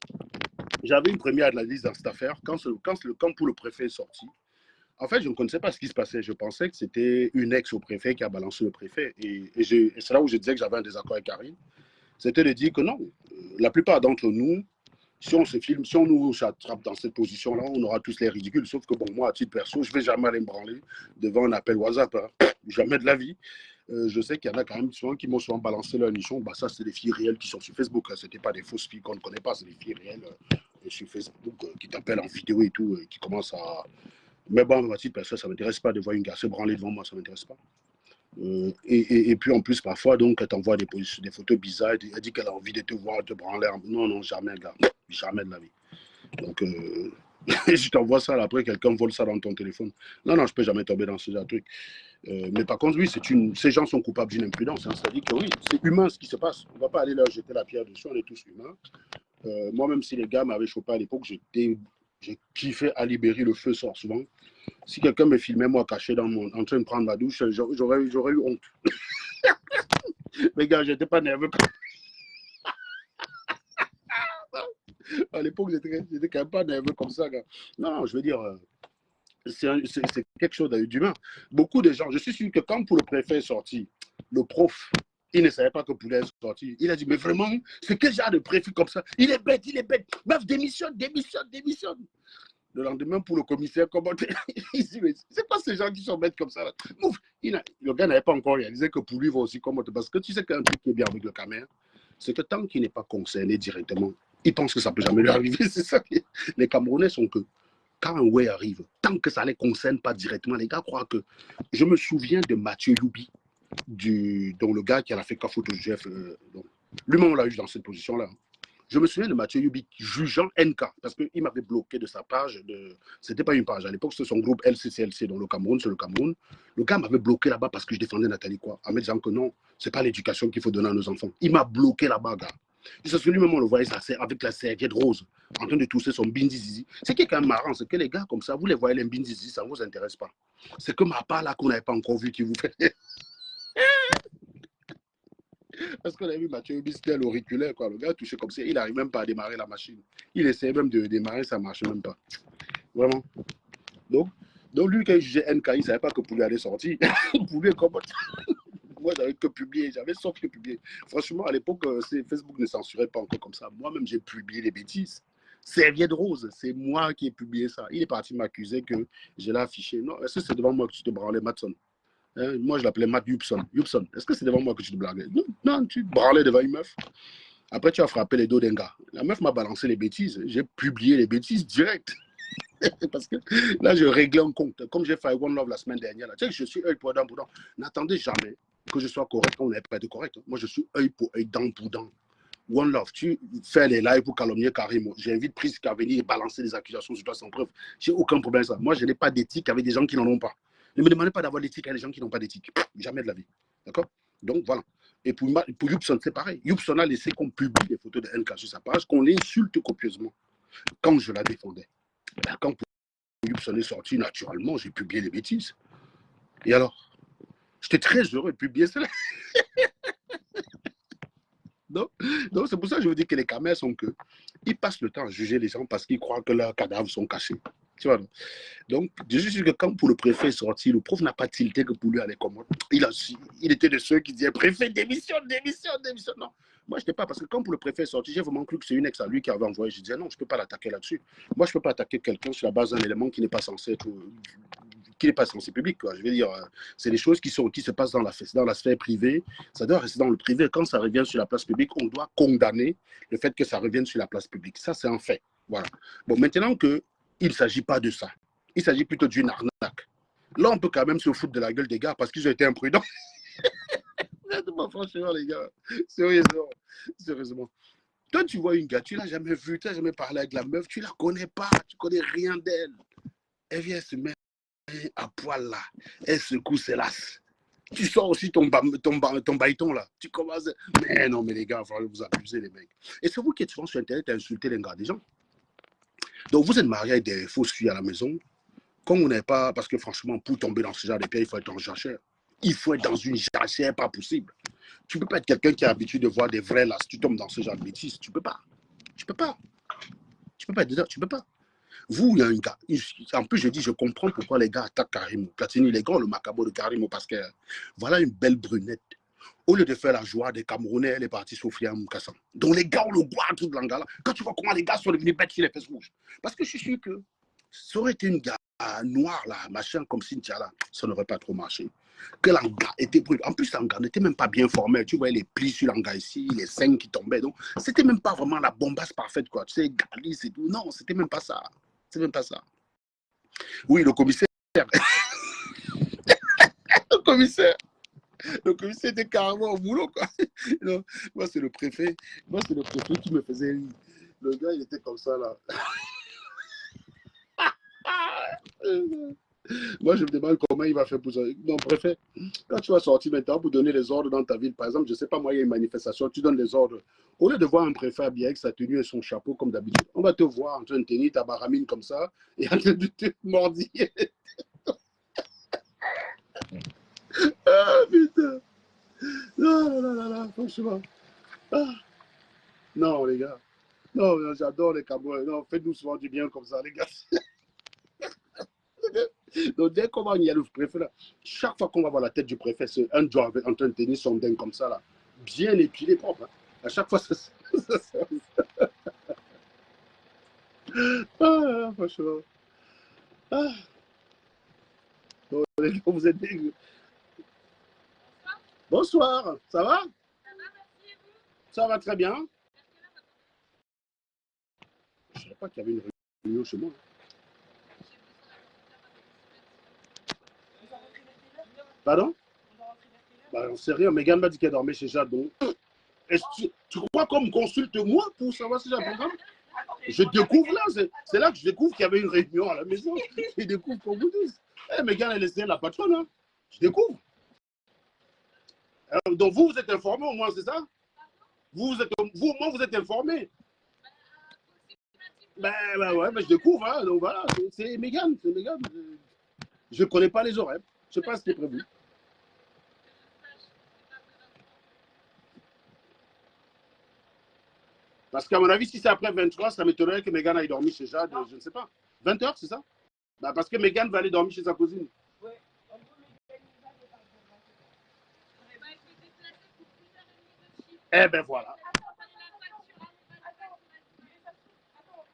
j'avais une première analyse dans cette affaire. Quand le camp pour le préfet est sorti, en fait, je ne connaissais pas ce qui se passait. Je pensais que c'était une ex au préfet qui a balancé le préfet. Et c'est là où je disais que j'avais un désaccord avec Karine. C'était de dire que non, la plupart d'entre nous, si on se filme, si on nous attrape dans cette position-là, on aura tous les ridicules. Sauf que bon, moi, à titre perso, je ne vais jamais aller me branler devant un appel WhatsApp. Hein. Jamais de la vie. Je sais qu'il y en a quand même souvent qui m'ont souvent balancé leur nichon. Bah, ça, c'est des filles réelles qui sont sur Facebook. Hein. Ce n'étaient pas des fausses filles qu'on ne connaît pas. C'est des filles réelles sur Facebook qui t'appellent en vidéo et tout, qui commencent à... Mais bon, à titre perso, ça ne m'intéresse pas de voir une gars se branler devant moi. Ça ne m'intéresse pas. Et puis en plus, parfois, donc, elle t'envoie des photos bizarres. Elle dit qu'elle a envie de te voir, te branler. Non, non, jamais, gars. Jamais de la vie. Donc, je t'envoie ça, là, après, quelqu'un vole ça dans ton téléphone. Non, non, je ne peux jamais tomber dans ce genre de truc. Mais par contre, oui, ces gens sont coupables d'une imprudence. Hein. C'est-à-dire que oui, c'est humain ce qui se passe. On ne va pas aller leur jeter la pierre dessus, on est tous humains. Moi, même si les gars m'avaient chopé à l'époque, j'ai kiffé à libérer le feu sort souvent. Si quelqu'un me filmait, moi, caché en train de prendre ma douche, j'aurais eu honte. Mais gars, j'étais pas nerveux. À l'époque, j'étais quand même pas nerveux comme ça, gars. Non, je veux dire, c'est quelque chose d'humain. Beaucoup de gens, je suis sûr que quand pour le préfet est sorti, le prof, il ne savait pas que Poulet est sorti. Il a dit, mais vraiment, c'est quel genre de préfet comme ça? Il est bête, il est bête. Meuf, démissionne, démissionne, démissionne. Le lendemain, pour le commissaire, comment il dit, mais c'est pas ces gens qui sont bêtes comme ça. Là. Ouf, le gars n'avait pas encore réalisé que pour lui, va aussi comment. Parce que tu sais qu'un truc qui est bien avec le caméra, c'est que tant qu'il n'est pas concerné directement, il pense que ça ne peut jamais lui arriver. C'est ça. Les Camerounais sont que quand un ouais arrive, tant que ça ne les concerne pas directement, les gars croient que. Je me souviens de Mathieu Youbi, dont le gars qui a fait Kafoto Jeff. Lui-même, on l'a eu dans cette position-là. Je me souviens de Mathieu Youbi jugeant NK, parce qu'il m'avait bloqué de sa page. C'était pas une page, à l'époque, c'était son groupe LCCLC, dans le Cameroun, c'est le Cameroun. Le gars m'avait bloqué là-bas parce que je défendais Nathalie Quoi, en me disant que non, c'est pas l'éducation qu'il faut donner à nos enfants. Il m'a bloqué là-bas, gars. Parce que lui-même, on le voyait avec la serviette rose, en train de tousser son bindizizi. Ce qui est quand même marrant, c'est que les gars comme ça, vous les voyez, les bindizizi, ça ne vous intéresse pas. C'est que ma part là qu'on n'avait pas encore vu qui vous fait. Parce qu'on a vu Mathieu Bistel auriculaire, quoi. Le gars touché comme ça, il n'arrive même pas à démarrer la machine. Il essayait même de démarrer, ça ne marche même pas. Vraiment. Donc lui, quand il jugeait NK, il ne savait pas que Poulet allait sortir. Poulet, comment. Moi, j'avais que publié, j'avais sauf que publié. Franchement, à l'époque, Facebook ne censurait pas encore comme ça. Moi-même, j'ai publié les bêtises. Serviette rose, c'est moi qui ai publié ça. Il est parti m'accuser que je l'ai affiché. Non, est-ce que c'est devant moi que tu te branlais, Matson? Hein, moi, je l'appelais Matt Yupson. Yupson, est-ce que c'est devant moi que tu te blaguais? Non, non, tu te branlais devant une meuf. Après, tu as frappé les dos d'un gars. La meuf m'a balancé les bêtises. J'ai publié les bêtises direct. Parce que là, je réglais un compte. Comme j'ai fait One Love la semaine dernière. Là. Tu sais que je suis œil pour dent pour dent. N'attendez jamais que je sois correct. On n'est pas de correct. Moi, je suis œil pour œil, dent pour dent. One Love, tu fais les lives pour calomnier Karim. J'invite Prisca à venir et balancer des accusations sur toi sans preuve. J'ai aucun problème avec ça. Moi, je n'ai pas d'éthique avec des gens qui n'en ont pas. Ne me demandez pas d'avoir l'éthique avec les gens qui n'ont pas d'éthique. Jamais de la vie. D'accord? Donc, voilà. Et pour Yupson, c'est pareil. Yupson a laissé qu'on publie des photos de NK sur sa page, qu'on l'insulte copieusement quand je la défendais. Quand Yupson est sorti, naturellement, j'ai publié les bêtises. Et alors? J'étais très heureux de publier cela. Donc, c'est pour ça que je vous dis que les caméras sont que. Ils passent le temps à juger les gens parce qu'ils croient que leurs cadavres sont cachés. Tu vois, donc, je suis sûr que quand pour le préfet est sorti, le prof n'a pas tilté que pour lui aller comme il était de ceux qui disaient préfet, démissionne, démissionne, démissionne. Non, moi, je n'étais pas, parce que quand pour le préfet est sorti, j'ai vraiment cru que c'est une ex à lui qui avait envoyé. Je disais non, je ne peux pas l'attaquer là-dessus. Moi, je ne peux pas attaquer quelqu'un sur la base d'un élément qui n'est pas censé être. Qui n'est pas censé public, quoi. Je veux dire, c'est des choses qui se passent dans la sphère privée. Ça doit rester dans le privé. Quand ça revient sur la place publique, on doit condamner le fait que ça revienne sur la place publique. Ça, c'est un fait. Voilà. Bon, maintenant que il ne s'agit pas de ça. Il s'agit plutôt d'une arnaque. Là, on peut quand même se foutre de la gueule des gars parce qu'ils ont été imprudents. Franchement, les gars, sérieusement. Toi, tu vois une gars, tu ne l'as jamais vue, tu n'as jamais parlé avec la meuf, tu ne la connais pas, tu ne connais rien d'elle. Elle vient se mettre à poil là, elle secoue ses lasses. Tu sors aussi ton baïton là. Tu commences. Mais non, mais les gars, il faut vous abuser, les mecs. Et c'est vous qui êtes souvent sur Internet à insulter les gars des gens. Donc, vous êtes marié avec des fausses filles à la maison. Quand vous n'avez pas, parce que franchement, pour tomber dans ce genre de pieds, il faut être en jachère. Il faut être dans une jachère, pas possible. Tu ne peux pas être quelqu'un qui a l'habitude de voir des vrais là. Si tu tombes dans ce genre de bêtises, tu ne peux pas. Tu ne peux pas. Tu ne peux pas être dedans, tu ne peux pas. Vous, il y a un gars. En plus, je dis, je comprends pourquoi les gars attaquent Karimo. Platini, les gars, le macabo de Karimo, parce que voilà une belle brunette. Au lieu de faire la joie des Camerounais, elle est partie s'offrir à Moukassa. Donc les gars, on le voit tout de l'angala. Quand tu vois comment les gars sont devenus bêtes sur les fesses rouges. Parce que je suis sûr que ça aurait été une gars noire, là, machin, comme Cynthia, là, ça n'aurait pas trop marché. Que l'anga était brûlé. En plus, l'anga n'était même pas bien formé. Tu voyais les plis sur l'anga ici, les seins qui tombaient. Donc, c'était même pas vraiment la bombasse parfaite, quoi. Tu sais, Galis et tout. Non, c'était même pas ça. C'est même pas ça. Oui, le commissaire. le commissaire. Le commissaire était carrément au boulot, quoi. Non, moi, c'est le préfet. Moi, c'est le préfet qui me faisait rire. Le gars, il était comme ça, là. Moi, je me demande comment il va faire pour ça. Non, préfet, quand tu vas sortir maintenant pour donner les ordres dans ta ville, par exemple, je ne sais pas, moi, il y a une manifestation, tu donnes les ordres. Au lieu de voir un préfet habillé avec sa tenue et son chapeau, comme d'habitude, on va te voir en train de tenir ta baramine comme ça et en train de te mordiller. Ah, putain. Ah, là, là, là, franchement. Ah. Non, les gars. Non, j'adore les Camerounais. Non, faites-nous souvent du bien comme ça, les gars. Donc, dès qu'on va, il y a le préfet là. Chaque fois qu'on va voir la tête du préfet, c'est un job en train de tenir son dingue comme ça là. Bien épilé, propre. Hein. À chaque fois, c'est ça. Ah, franchement. Ah. Bon, les gars, vous êtes dingues. Bonsoir. Ça va? Ça va très bien. Je ne savais pas qu'il y avait une réunion chez moi. Pardon? Bah, on sait rien. Megan m'a dit qu'elle dormait chez Jade. Donc, tu crois qu'on me consulte moi pour savoir si j'ai un programme? Je découvre là. C'est là que je découvre qu'il y avait une réunion à la maison. Je découvre qu'on vous dise. Eh, Megan, elle est la patronne. Hein. Je découvre. Alors, donc, vous êtes informé au moins, c'est ça? Vous, au moins, vous êtes informé. Ben ouais, ben, je découvre. Hein, donc voilà, c'est Megan. Je ne connais pas les horaires. Je ne sais pas ce qui est prévu. Parce qu'à mon avis, si c'est après 23, ça m'étonnerait que Megan aille dormir chez Jade, je ne sais pas. 20h, c'est ça? Bah parce que Megan va aller dormir chez sa cousine. Eh ben voilà.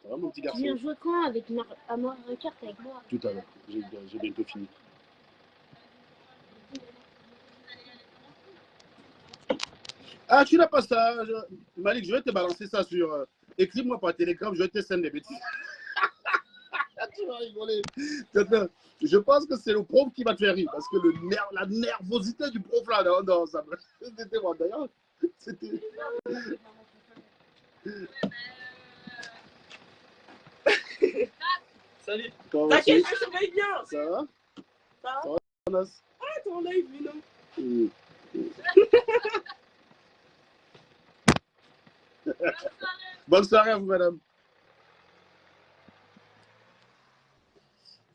Ça va, mon petit garçon? Tu viens jouer quand avec Mario Kart avec moi? Tout à l'heure. J'ai bientôt fini. Ah, tu n'as pas ça. Malik, je vais te balancer ça sur. Écris-moi par télégramme, je vais te sendre des bêtises. Tu vas rigoler. Je pense que c'est le prof qui va te faire rire. Parce que la nervosité du prof là, non, ça me. C'était moi d'ailleurs. C'était. Salut. T'inquiète, je surveille bien. Ça va? Ça va? Ah, ton live, non? Bonne soirée à vous, madame.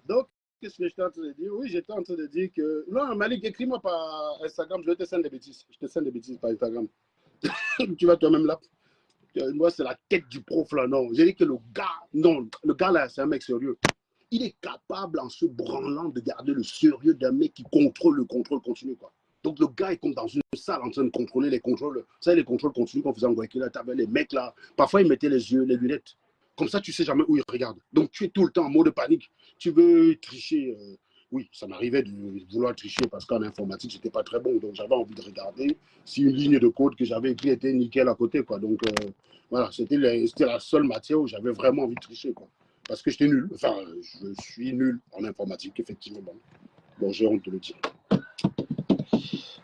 Donc, qu'est-ce que j'étais en train de dire? Oui, j'étais en train de dire que. Non, Malik, écris-moi par Instagram, je vais te sendre des bêtises. Je te sends des bêtises par Instagram. Tu vas toi-même là. Moi, c'est la tête du prof là, non. J'ai dit que le gars, non, le gars là, c'est un mec sérieux. Il est capable, en se branlant, de garder le sérieux d'un mec qui contrôle le contrôle continu, quoi. Donc, le gars est comme dans une salle en train de contrôler les contrôles. Vous savez, les contrôles continus qu'on faisait en Guayaquil, tu avais les mecs là. Parfois, ils mettaient les yeux, les lunettes. Comme ça, tu sais jamais où ils regardent. Donc, tu es tout le temps en mode de panique. Tu veux tricher. Oui, ça m'arrivait de vouloir tricher parce qu'en informatique, j'étais pas très bon. Donc, j'avais envie de regarder si une ligne de code que j'avais écrite était nickel à côté, quoi. Donc, voilà, c'était la seule matière où j'avais vraiment envie de tricher, quoi. Parce que j'étais nul. Enfin, je suis nul en informatique, effectivement. Bon, j'ai honte de le dire.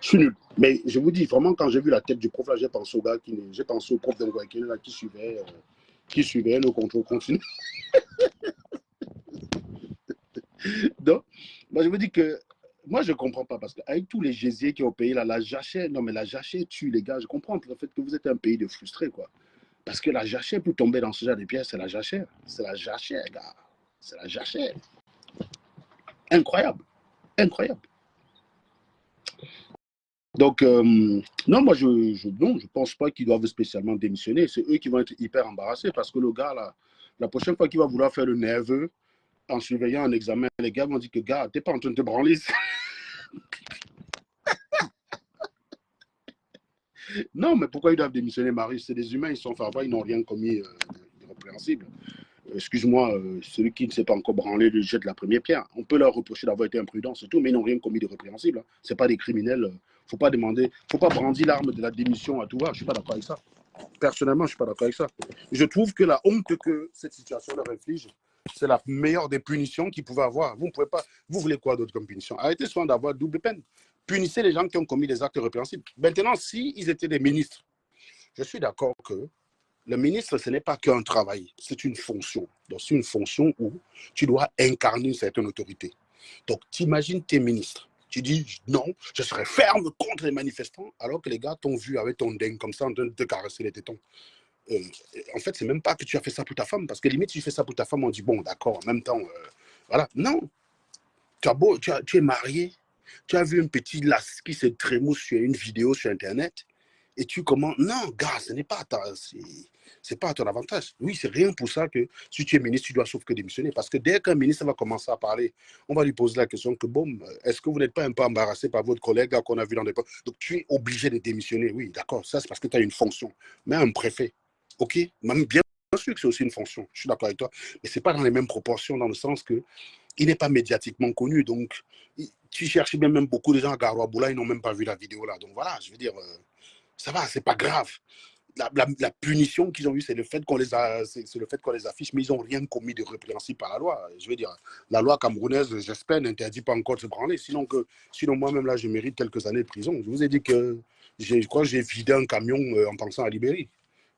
Je suis nul. Mais je vous dis, vraiment, quand j'ai vu la tête du prof, là, j'ai pensé au gars j'ai pensé au prof d'un là qui suivait le contrôle continu. Donc, moi, je vous dis que moi, je ne comprends pas parce qu'avec tous les gésiers qui ont payé là, la jachère, non, mais la jachère tue, les gars. Je comprends le fait que vous êtes un pays de frustrés, quoi. Parce que la jachère, pour tomber dans ce genre de pièces, c'est la jachère. C'est la jachère, gars. C'est la jachère. Incroyable. Incroyable. Donc, non, moi, je ne pense pas qu'ils doivent spécialement démissionner. C'est eux qui vont être hyper embarrassés parce que le gars, là, la prochaine fois qu'il va vouloir faire le nerveux en surveillant un examen, les gars vont dire que, gars, tu n'es pas en train de te branler. Non, mais pourquoi ils doivent démissionner, Marie? C'est des humains, ils sont fervents, ils n'ont rien commis de répréhensible. Excuse-moi, celui qui ne s'est pas encore branlé lui jette la première pierre. On peut leur reprocher d'avoir été imprudent, c'est tout, mais ils n'ont rien commis de répréhensible. Hein. Ce pas des criminels. Faut pas demander, faut pas brandir l'arme de la démission à tout va. Je suis pas d'accord avec ça. Personnellement, je suis pas d'accord avec ça. Je trouve que la honte que cette situation leur inflige, c'est la meilleure des punitions qu'ils pouvaient avoir. Vous ne pouvez pas. Vous voulez quoi d'autre comme punition? Arrêtez souvent d'avoir double peine. Punissez les gens qui ont commis des actes répréhensibles. Maintenant, s'ils étaient des ministres, je suis d'accord que le ministre, ce n'est pas qu'un travail, c'est une fonction. Donc, c'est une fonction où tu dois incarner une certaine autorité. Donc, t'imagines tes ministres. Tu dis, non, je serai ferme contre les manifestants, alors que les gars t'ont vu avec ton dingue comme ça en train de te caresser les tétons. En fait, c'est même pas que tu as fait ça pour ta femme, parce que limite, si tu fais ça pour ta femme, on dit, bon, d'accord, en même temps, voilà. Non, tu es marié, tu as vu un petit las qui se trémousse sur une vidéo sur Internet, et tu commences. Non, gars, ce n'est pas c'est pas à ton avantage. Oui, c'est rien pour ça que si tu es ministre, tu dois sauf que démissionner. Parce que dès qu'un ministre va commencer à parler, on va lui poser la question que, bon, est-ce que vous n'êtes pas un peu embarrassé par votre collègue qu'on a vu dans des... Donc, tu es obligé de démissionner. Oui, d'accord, ça, c'est parce que tu as une fonction. Mais un préfet, OK, même bien sûr que c'est aussi une fonction. Je suis d'accord avec toi. Mais ce n'est pas dans les mêmes proportions, dans le sens que il n'est pas médiatiquement connu. Donc, tu cherches bien même beaucoup de gens à Garoua-Boula, ils n'ont même pas vu la vidéo là. Donc, voilà, je veux dire... ça va, c'est pas grave. La punition qu'ils ont eue, c'est le fait qu'on les affiche, mais ils n'ont rien commis de répréhensible par la loi. Je veux dire, la loi camerounaise, j'espère, n'interdit pas encore de se branler. Sinon moi-même, là, je mérite quelques années de prison. Je vous ai dit que je crois que j'ai vidé un camion en pensant à Libéry,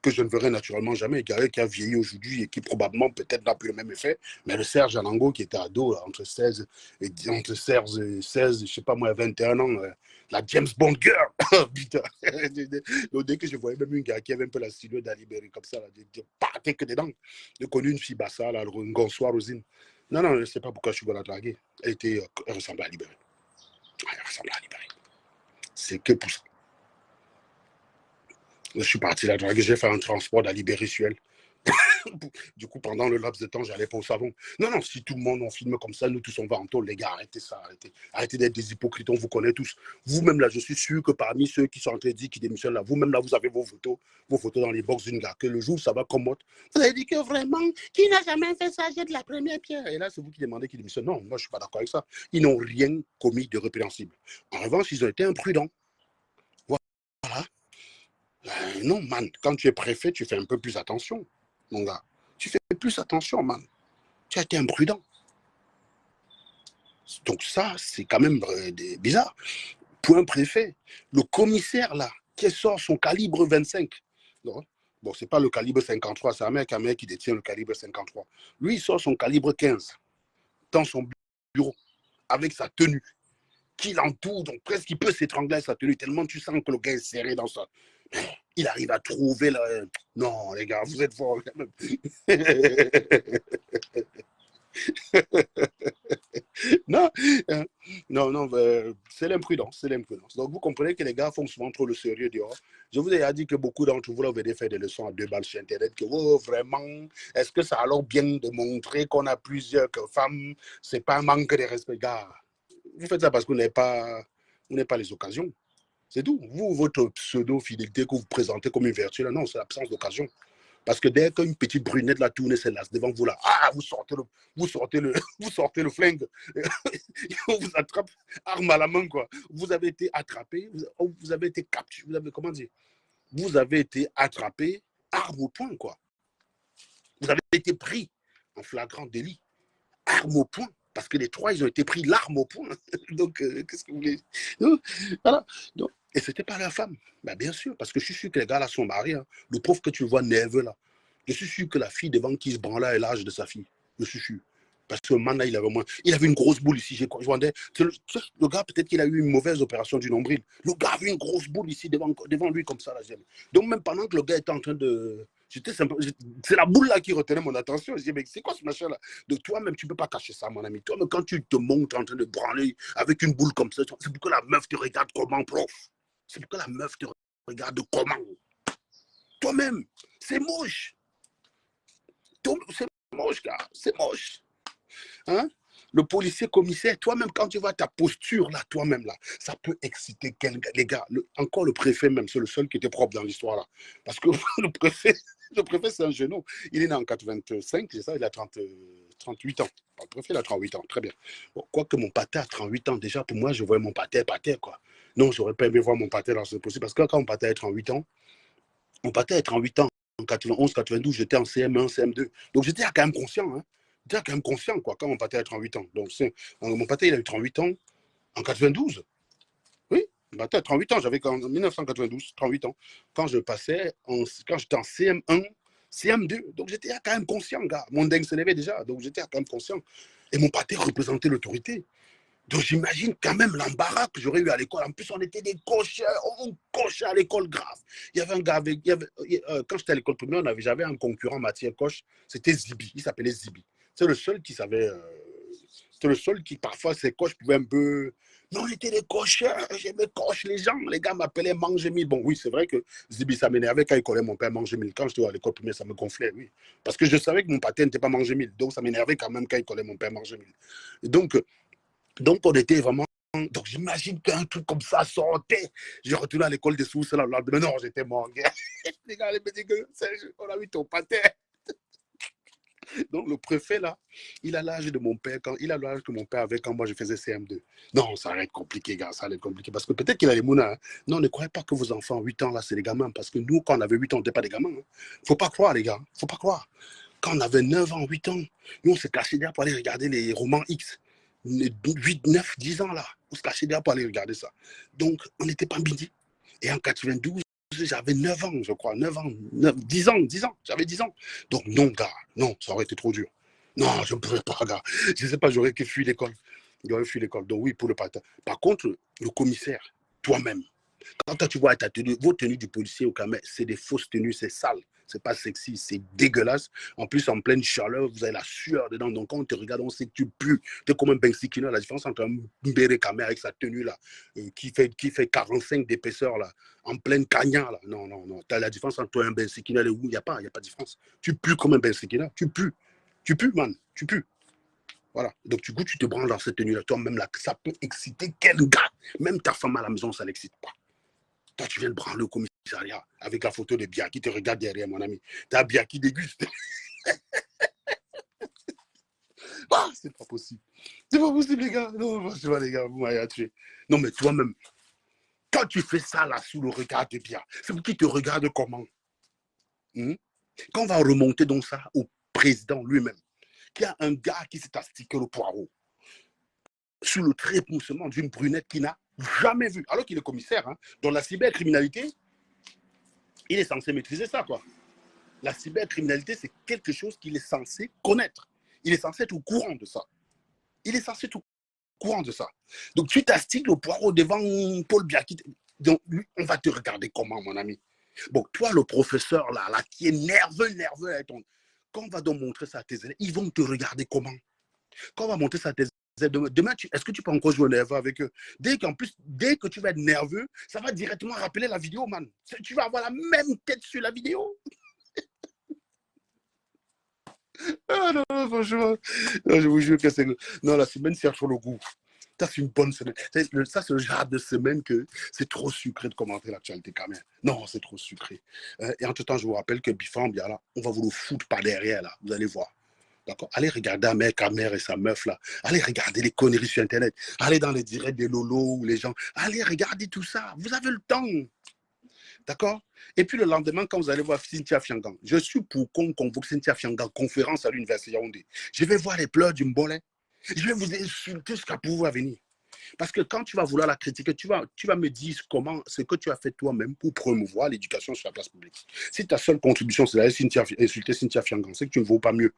que je ne verrai naturellement jamais, qui a vieilli aujourd'hui et qui probablement peut-être n'a plus le même effet. Mais le Serge Anango, qui était ado, là, entre 16 et 16, je sais pas moi, 21 ans, la James Bond girl. Putain. Donc, dès que je voyais même une gars qui avait un peu la silhouette d'Alibéry comme ça, de partir que dedans, de connu une fille bassa, là, une Gonsoir Rosine. Non, je ne sais pas pourquoi je suis la draguer. Elle ressemblait à Libéry. Elle ressemblait à Libéry. C'est que pour ça. Je suis parti la draguer, j'ai fait un transport d'Alibéry sur elle. Du coup, pendant le laps de temps, j'allais pas au savon. Non, si tout le monde en filme comme ça, nous tous on va en tôle, les gars, arrêtez ça, arrêtez d'être des hypocrites, on vous connaît tous. Vous-même là, je suis sûr que parmi ceux qui sont en train de dire qu'ils démissionnent là, vous-même là, vous avez vos photos dans les box d'une gars, que le jour où ça va comme autre, vous avez dit que vraiment, qui n'a jamais fait ça, j'ai de la première pierre. Et là, c'est vous qui demandez qu'ils démissionnent. Non, moi, je suis pas d'accord avec ça. Ils n'ont rien commis de répréhensible. En revanche, ils ont été imprudents. Voilà. Non, man, quand tu es préfet, tu fais un peu plus attention, mon gars. Tu fais plus attention, man. Tu as été imprudent. Donc ça, c'est quand même bizarre. Point préfet, le commissaire, là, qui sort son calibre 25. Non. Bon, c'est pas le calibre 53, c'est un mec qui détient le calibre 53. Lui, il sort son calibre 15 dans son bureau, avec sa tenue, qui l'entoure, donc presque il peut s'étrangler avec sa tenue, tellement tu sens que le gars est serré dans ça. Il arrive à trouver là. Non, les gars, vous êtes forts quand même. Non, c'est l'imprudence, Donc vous comprenez que les gars font souvent trop le sérieux dehors. Je vous ai dit que beaucoup d'entre vous, là, vous venez faire des leçons à 2 balles sur Internet, que oh, vraiment, est-ce que ça a alors bien de montrer qu'on a plusieurs femmes, c'est pas un manque de respect, gars. Vous faites ça parce que vous n'avez pas les occasions. C'est tout. Vous, votre pseudo-fidélité que vous présentez comme une vertu, là, non, c'est l'absence d'occasion. Parce que dès qu'une petite brunette la tourne celle-là devant vous là, vous sortez le flingue. On vous attrape, arme à la main, quoi. Vous avez été attrapé, vous avez été capturé, vous avez été attrapé, arme au poing, quoi. Vous avez été pris en flagrant délit, arme au poing. Parce que les trois, ils ont été pris l'arme au poing. Donc, qu'est-ce que vous voulez? Voilà. Donc, et ce n'était pas leur femme. Ben, bien sûr, parce que je suis sûr que les gars là sont mariés. Hein. Le pauvre que tu vois nerveux là, je suis sûr que la fille devant qui se branla est l'âge de sa fille. Je suis sûr. Parce que le man là, il avait une grosse boule ici. Le gars, peut-être qu'il a eu une mauvaise opération du nombril. Le gars avait une grosse boule ici devant lui comme ça. Là. Donc même pendant que le gars était en train de... C'est la boule là qui retenait mon attention. Je dis, mais c'est quoi ce machin là? De toi-même, tu ne peux pas cacher ça, mon ami. Toi-même, quand tu te montres en train de branler avec une boule comme ça, c'est pour que la meuf te regarde comment, prof. C'est pour que la meuf te regarde comment. Toi-même, c'est moche. C'est moche, gars. C'est moche. Hein? Le policier commissaire, toi-même, quand tu vois ta posture là, toi-même là, ça peut exciter quelqu'un. Les gars, encore le préfet même, c'est le seul qui était propre dans l'histoire là. Parce que le préfet c'est un genou. Il est né en 85, c'est ça, il a 38 ans. Le préfet, il a 38 ans, très bien. Bon, quoique mon pâté a 38 ans, déjà, pour moi, je voyais mon pâté, quoi. Non, j'aurais pas aimé voir mon pâté dans ce possible. Parce que quand mon pâté a 38 ans, mon pâté a 38 ans. En 91, 92, j'étais en CM1, CM2. Donc j'étais quand même conscient, hein. J'étais quand même conscient, quoi, quand mon pâté a 38 ans. Donc mon pâté, il a eu 38 ans en 92. Oui, mon pâté a 38 ans. J'avais en 1992, 38 ans. Quand quand j'étais en CM1, CM2. Donc j'étais quand même conscient, gars. Mon dingue se levait déjà. Donc j'étais quand même conscient. Et mon pâté représentait l'autorité. Donc j'imagine quand même l'embarras que j'aurais eu à l'école. En plus, on était des cochers, on cochait à l'école grave. Il y avait un gars quand j'étais à l'école primaire, j'avais un concurrent matière coche, c'était Zibi, il s'appelait Zibi. C'est le seul qui savait, c'est le seul qui parfois ses coches pouvaient un peu... Mais on était des cocheurs, j'aimais coche les gens, les gars m'appelaient Mange Mille. Bon oui, c'est vrai que Zibi, ça m'énervait quand il collait mon père Mange Mille. Quand j'étais à l'école primaire, ça me gonflait, oui. Parce que je savais que mon pâté n'était pas Mange Mille, donc ça m'énervait quand même quand il collait mon père Mange Mille. Et donc, on était vraiment... Donc, j'imagine qu'un truc comme ça sortait. J'ai retourné à l'école des sources là, le lendemain. Non, j'étais mort. Les gars, ils me disent que on a vu ton pâté. Donc, le préfet, là, il a l'âge de mon père. Il a l'âge que mon père avait quand moi, je faisais CM2. Non, ça va être compliqué, gars. Ça va être compliqué. Parce que peut-être qu'il a les mounas. Hein. Non, ne croyez pas que vos enfants, 8 ans, là, c'est des gamins. Parce que nous, quand on avait 8 ans, on n'était pas des gamins. Hein. Faut pas croire, les gars. Faut pas croire. Quand on avait 9 ans, 8 ans, nous, on s'est cachés derrière pour aller regarder les romans X. 8, 9, 10 ans là, on se cachait derrière pour aller regarder ça. Donc, on n'était pas midi. Et en 92, j'avais 9 ans, je crois, 9 ans, 10 ans, j'avais 10 ans. Donc, non, gars, non, ça aurait été trop dur. Non, je ne pourrais pas, gars. Je ne sais pas, j'aurais que fui l'école. J'aurais fui l'école. Donc, oui, pour le patin. Par contre, le commissaire, toi-même, quand tu vois vos tenues du policier au Cameroun, c'est des fausses tenues, c'est sale, c'est pas sexy, c'est dégueulasse. En plus, en pleine chaleur, vous avez la sueur dedans. Donc, quand on te regarde, on sait que tu pues. Tu es comme un Bensikina. La différence entre un Mbere Kamer avec sa tenue là, qui fait 45 d'épaisseur là, en pleine cagna là. Non, non, non. Tu as la différence entre toi et un Bensikina et où il n'y a pas de différence. Tu pues comme un Bensikina. Tu pues, man. Tu pues. Voilà. Donc, du coup, tu te branles dans cette tenue-là. Toi-même, là, ça peut exciter quel gars. Même ta femme à la maison, ça ne l'excite pas. Toi, tu viens de branler au commissariat avec la photo de Bia qui te regarde derrière, mon ami. T'as Bia qui déguste. Ah, c'est pas possible. C'est pas possible, les gars. Non, je vois, les gars, vous m'avez tué. Non, mais toi-même, quand tu fais ça, là, sous le regard de Bia, c'est pour qui te regarde comment? Quand on va remonter donc ça au président lui-même, qui a un gars qui s'est astiqué le poireau sous le trépoussement d'une brunette qu'il n'a jamais vue, alors qu'il est commissaire. Hein, dans la cybercriminalité, il est censé maîtriser ça, quoi. La cybercriminalité, c'est quelque chose qu'il est censé connaître. Il est censé être au courant de ça. Il est censé être au courant de ça. Donc, tu t'astiques le poireau devant Paul Biaki. Donc, on va te regarder comment, mon ami? Bon, toi, le professeur, là qui est nerveux, quand on va donc montrer ça à tes élèves, ils vont te regarder comment? Quand on va montrer ça à tes élèves, demain, est-ce que tu peux encore jouer nerveux avec eux? Dès que tu vas être nerveux, ça va directement rappeler la vidéo, man. Tu vas avoir la même tête sur la vidéo. Ah non, franchement, non, je vous jure que c'est... Non, la semaine cherche le goût. Ça, c'est une bonne semaine. Ça, c'est le genre de semaine que c'est trop sucré de commenter l'actualité quand même. Non, c'est trop sucré. Et entre-temps, je vous rappelle que Bifam, bien là, on va vous le foutre par derrière, là. Vous allez voir. D'accord? Allez regarder Amer et sa meuf, là. Allez regarder les conneries sur Internet. Allez dans les directs des Lolo ou les gens. Allez regarder tout ça. Vous avez le temps. D'accord? Et puis le lendemain, quand vous allez voir Cynthia Fiangan, je suis pour qu'on convoque Cynthia Fiangan, conférence à l'Université Yaoundé. Je vais voir les pleurs du Mbolé. Je vais vous insulter jusqu'à pouvoir venir. Parce que quand tu vas vouloir la critiquer, tu vas me dire comment ce que tu as fait toi-même pour promouvoir l'éducation sur la place publique. Si ta seule contribution, c'est d'aller insulter Cynthia Fiangan, c'est que tu ne vaux pas mieux.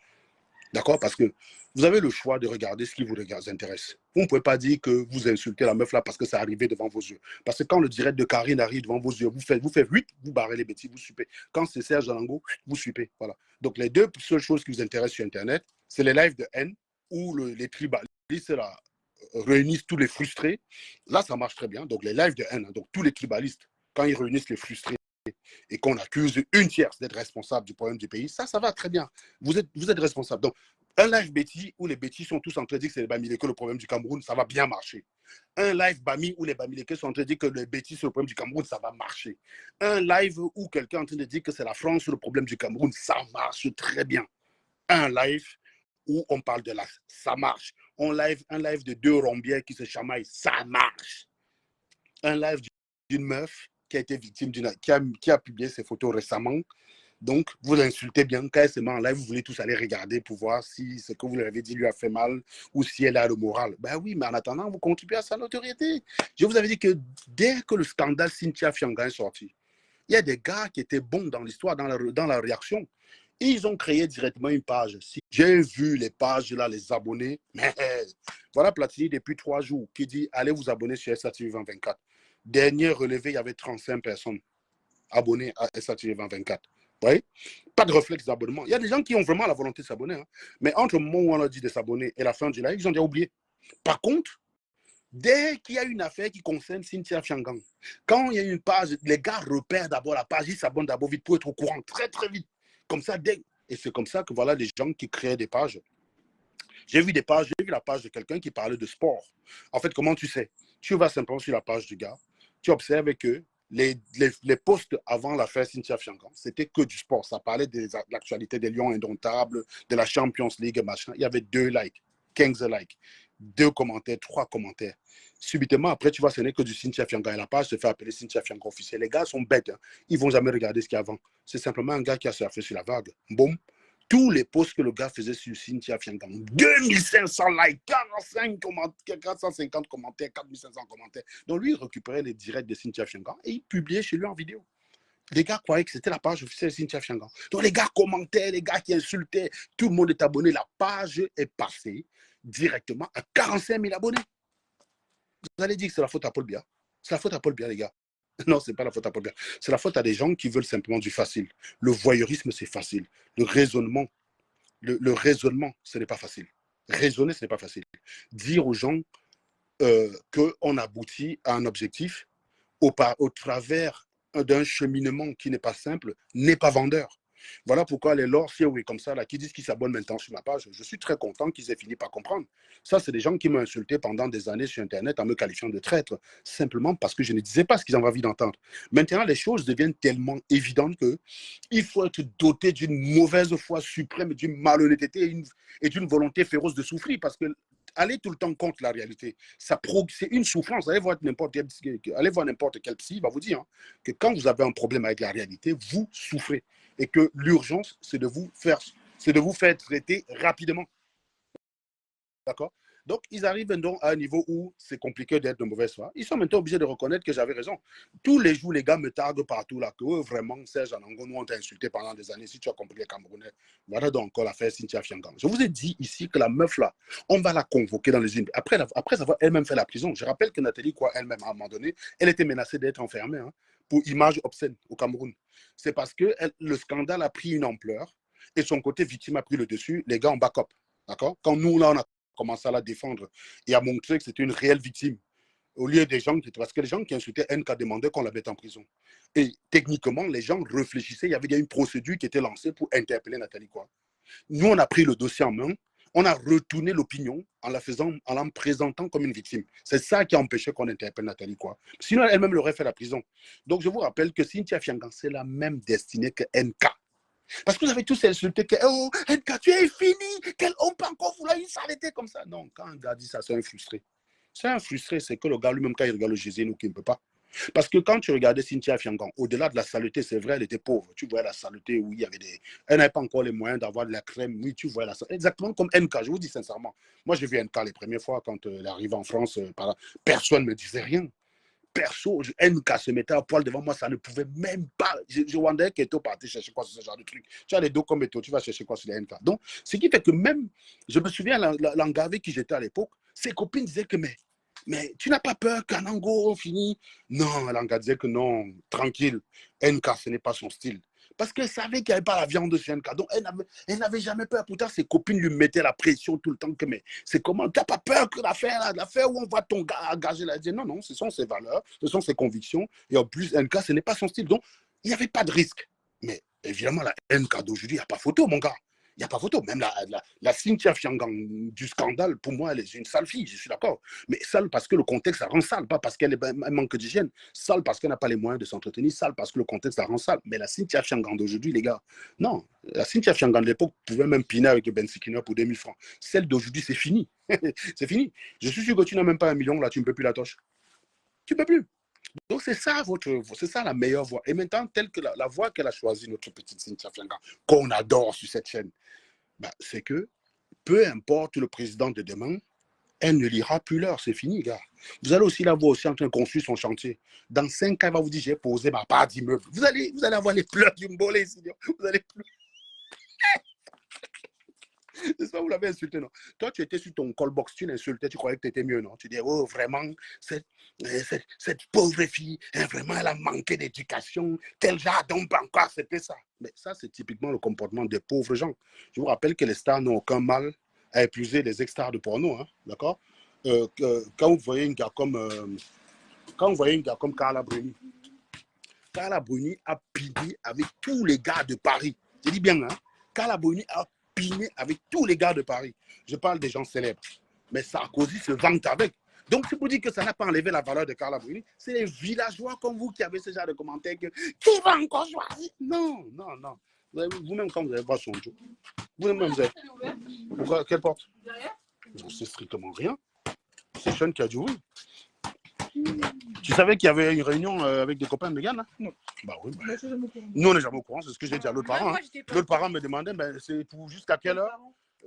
D'accord? Parce que vous avez le choix de regarder ce qui vous intéresse. Vous ne pouvez pas dire que vous insultez la meuf là parce que ça arrivé devant vos yeux. Parce que quand le direct de Karine arrive devant vos yeux, vous faites 8, vous barrez les bêtises, vous supez. Quand c'est Serge Jalango, vous supez. Voilà. Donc les deux seules choses qui vous intéressent sur Internet, c'est les lives de haine où les tribalistes là, réunissent tous les frustrés. Là, ça marche très bien. Donc les lives de haine, donc tous les tribalistes, quand ils réunissent les frustrés, et qu'on accuse une tierce d'être responsable du problème du pays, ça va très bien. Vous êtes responsable. Donc, Un live Betty où les Betty sont tous en train de dire que c'est les Bamileke le problème du Cameroun, ça va bien marcher. Un live Bami où les Bamileke sont en train de dire que les Betty c'est le problème du Cameroun, ça va marcher. Un live où quelqu'un est en train de dire que c'est la France le problème du Cameroun, ça marche très bien. Un live où on parle de la... ça marche. Un live de deux rombières qui se chamaillent, ça marche. Un live d'une meuf qui a été victime qui a publié ses photos récemment. Donc, vous l'insultez bien. Quand elle se met en live, vous voulez tous aller regarder pour voir si ce que vous lui avez dit lui a fait mal ou si elle a le moral. Ben oui, mais en attendant, vous contribuez à sa notoriété. Je vous avais dit que dès que le scandale Cynthia Fianga est sorti, il y a des gars qui étaient bons dans l'histoire, dans la réaction. Ils ont créé directement une page. J'ai vu les pages là, les abonnés. Mais voilà Platini depuis 3 jours qui dit allez vous abonner sur SATV 2024. Dernier relevé, il y avait 35 personnes abonnées à SATV 2024. Vous voyez? Pas de réflexe d'abonnement. Il y a des gens qui ont vraiment la volonté de s'abonner. Hein. Mais entre le moment où on a dit de s'abonner et la fin du live, ils ont déjà oublié. Par contre, dès qu'il y a une affaire qui concerne Cynthia Fiangang, quand il y a une page, les gars repèrent d'abord la page, ils s'abonnent d'abord vite pour être au courant, très très vite. Comme ça, et c'est comme ça que voilà les gens qui créent des pages. J'ai vu la page de quelqu'un qui parlait de sport. En fait, comment tu sais? Tu vas simplement sur la page du gars, tu observes que les posts avant l'affaire Cynthia Fiangang, c'était que du sport. Ça parlait de l'actualité des Lions indomptables, de la Champions League, machin. Il y avait 2 likes, 15 likes, 2 commentaires, 3 commentaires. Subitement, après, tu vois, ce n'est que du Cynthia Fiangang. Et la page se fait appeler Cynthia Fiangang officiel. Les gars sont bêtes. Hein. Ils ne vont jamais regarder ce qu'il y a avant. C'est simplement un gars qui a surfé sur la vague. Boum. Tous les posts que le gars faisait sur Cynthia Fiangang, 2500 likes, 450 commentaires, 4500 commentaires. Donc lui, il récupérait les directs de Cynthia Fiangang et il publiait chez lui en vidéo. Les gars croyaient que c'était la page officielle de Cynthia Fiangang. Donc les gars commentaient, les gars qui insultaient, tout le monde est abonné. La page est passée directement à 45 000 abonnés. Vous allez dire que c'est la faute à Paul Biya. C'est la faute à Paul Biya, les gars. Non, ce n'est pas la faute à Paul Biya. C'est la faute à des gens qui veulent simplement du facile. Le voyeurisme, c'est facile. Le raisonnement, ce n'est pas facile. Raisonner, ce n'est pas facile. Dire aux gens qu'on aboutit à un objectif au travers d'un cheminement qui n'est pas simple, n'est pas vendeur. Voilà pourquoi les lords, oui, comme ça, là, qui disent qu'ils s'abonnent maintenant sur ma page, je suis très content qu'ils aient fini par comprendre. Ça, c'est des gens qui m'ont insulté pendant des années sur Internet en me qualifiant de traître, simplement parce que je ne disais pas ce qu'ils avaient envie d'entendre. Maintenant, les choses deviennent tellement évidentes qu'il faut être doté d'une mauvaise foi suprême, d'une malhonnêteté et d'une volonté féroce de souffrir, parce que aller tout le temps contre la réalité, c'est une souffrance. Allez voir n'importe quel psy, il va vous dire hein, que quand vous avez un problème avec la réalité, vous souffrez. Et que l'urgence, c'est de vous faire traiter rapidement. D'accord? Donc, ils arrivent donc à un niveau où c'est compliqué d'être de mauvaise foi. Ils sont maintenant obligés de reconnaître que j'avais raison. Tous les jours, les gars me targuent partout là, que vraiment, Serge Anango, nous, on t'a insulté pendant des années. Si tu as compris les Camerounais, voilà donc encore l'affaire Cynthia Fiangang. Je vous ai dit ici que la meuf là, on va la convoquer dans les unes. Après avoir elle-même fait la prison. Je rappelle que Nathalie, elle-même, à un moment donné, elle était menacée d'être enfermée hein, pour image obscène au Cameroun. C'est parce que le scandale a pris une ampleur et son côté victime a pris le dessus. Les gars en backup. D'accord? Quand nous, là, on a commencé à la défendre et à montrer que c'était une réelle victime. Au lieu des gens parce que les gens qui insultaient NK demandaient qu'on la mette en prison. Et techniquement, les gens réfléchissaient. Il y avait une procédure qui était lancée pour interpeller Nathalie Kwa. Nous, on a pris le dossier en main. On a retourné l'opinion en la présentant comme une victime. C'est ça qui a empêché qu'on interpelle Nathalie Kwa. Sinon, elle-même l'aurait fait la prison. Donc, je vous rappelle que Cynthia Fiangang, c'est la même destinée que NK. Parce que vous avez tous insulté que oh, NK, tu es fini, quel homme peut encore vouloir s'arrêter comme ça. Non, quand un gars dit ça, c'est un frustré. C'est un frustré, c'est que le gars lui-même, quand il regarde le Jésus, nous qui ne peut pas. Parce que quand tu regardais Cynthia Fiangang, au-delà de la saleté, c'est vrai, elle était pauvre. Tu voyais la saleté où il y avait elle n'avait pas encore les moyens d'avoir de la crème. Oui, tu voyais la saleté. Exactement comme NK, je vous dis sincèrement. Moi, j'ai vu NK les premières fois quand elle arrive en France. Personne ne me disait rien. Perso, NK se mettait à poil devant moi, ça ne pouvait même pas. Je wondais qu'Eto partait chercher quoi sur ce genre de truc. Tu as les dos comme Eto, tu vas chercher quoi sur les NK. Donc, ce qui fait que même, je me souviens, l'Anga avec qui j'étais à l'époque, ses copines disaient que, mais tu n'as pas peur qu'Anango finit? Non, l'Anga disait que non, tranquille, NK, ce n'est pas son style. Parce qu'elle savait qu'il n'y avait pas la viande chez NK. Donc, elle n'avait jamais peur. Pourtant, ses copines lui mettaient la pression tout le temps. Mais c'est comment? Tu n'as pas peur que l'affaire où on voit ton gars engager la... Non, non, ce sont ses valeurs, ce sont ses convictions. Et en plus, NK, ce n'est pas son style. Donc, il n'y avait pas de risque. Mais évidemment, la NK d'aujourd'hui, il n'y a pas photo, mon gars. Il n'y a pas photo. Même la Cynthia Fiangang du scandale, pour moi, elle est une sale fille, je suis d'accord. Mais sale parce que le contexte la rend sale, pas parce qu'elle manque d'hygiène. Sale parce qu'elle n'a pas les moyens de s'entretenir, sale parce que le contexte la rend sale. Mais la Cynthia Fiangang d'aujourd'hui, les gars, non. La Cynthia Fiangang de l'époque pouvait même piner avec le Ben Sikina pour 2000 francs. Celle d'aujourd'hui, c'est fini. C'est fini. Je suis sûr que tu n'as même pas 1 million, là, tu ne peux plus la toche. Tu ne peux plus. Donc, c'est ça, la meilleure voie. Et maintenant, telle que la voie qu'elle a choisie, notre petite Cynthia Fiangang, qu'on adore sur cette chaîne, bah, c'est que peu importe le président de demain, elle ne lira plus l'heure, c'est fini, gars. Vous allez aussi la voir aussi en train de construire son chantier. Dans 5 ans, elle va vous dire, j'ai posé ma part d'immeuble. Vous allez avoir les pleurs du mbolé, sinon. Vous allez pleurer. C'est ça, vous l'avez insulté, non? Toi, tu étais sur ton call box, tu l'insultais, tu croyais que tu étais mieux, non? Tu dis, oh, vraiment, cette pauvre fille, hein, vraiment, elle a manqué d'éducation, tel genre, donc encore, c'était ça. Mais ça, c'est typiquement le comportement des pauvres gens. Je vous rappelle que les stars n'ont aucun mal à épouser les ex-stars de porno, hein, d'accord? Quand vous voyez un gars comme, Carla Bruni a pillé avec tous les gars de Paris. Je dis bien, hein? Carla Bruni a pillé avec tous les gars de Paris. Je parle des gens célèbres. Mais Sarkozy se vante avec. Donc, c'est pour dire que ça n'a pas enlevé la valeur de Carla Bruni. C'est les villageois comme vous qui avez ce genre de commentaires que qui va encore choisir? Non, non, non. Vous-même, quand vous avez pas son jeu, vous-même, vous avez. Pourquoi? Quelle porte? Je sais strictement rien. C'est Sean qui a dit oui. Tu savais qu'il y avait une réunion avec des copains de Mégane, là? Non. Bah oui. Bah. Nous, on n'est jamais au courant. C'est ce que j'ai dit à l'autre parent. Hein. L'autre parent me demandait, ben, c'est pour jusqu'à quelle heure?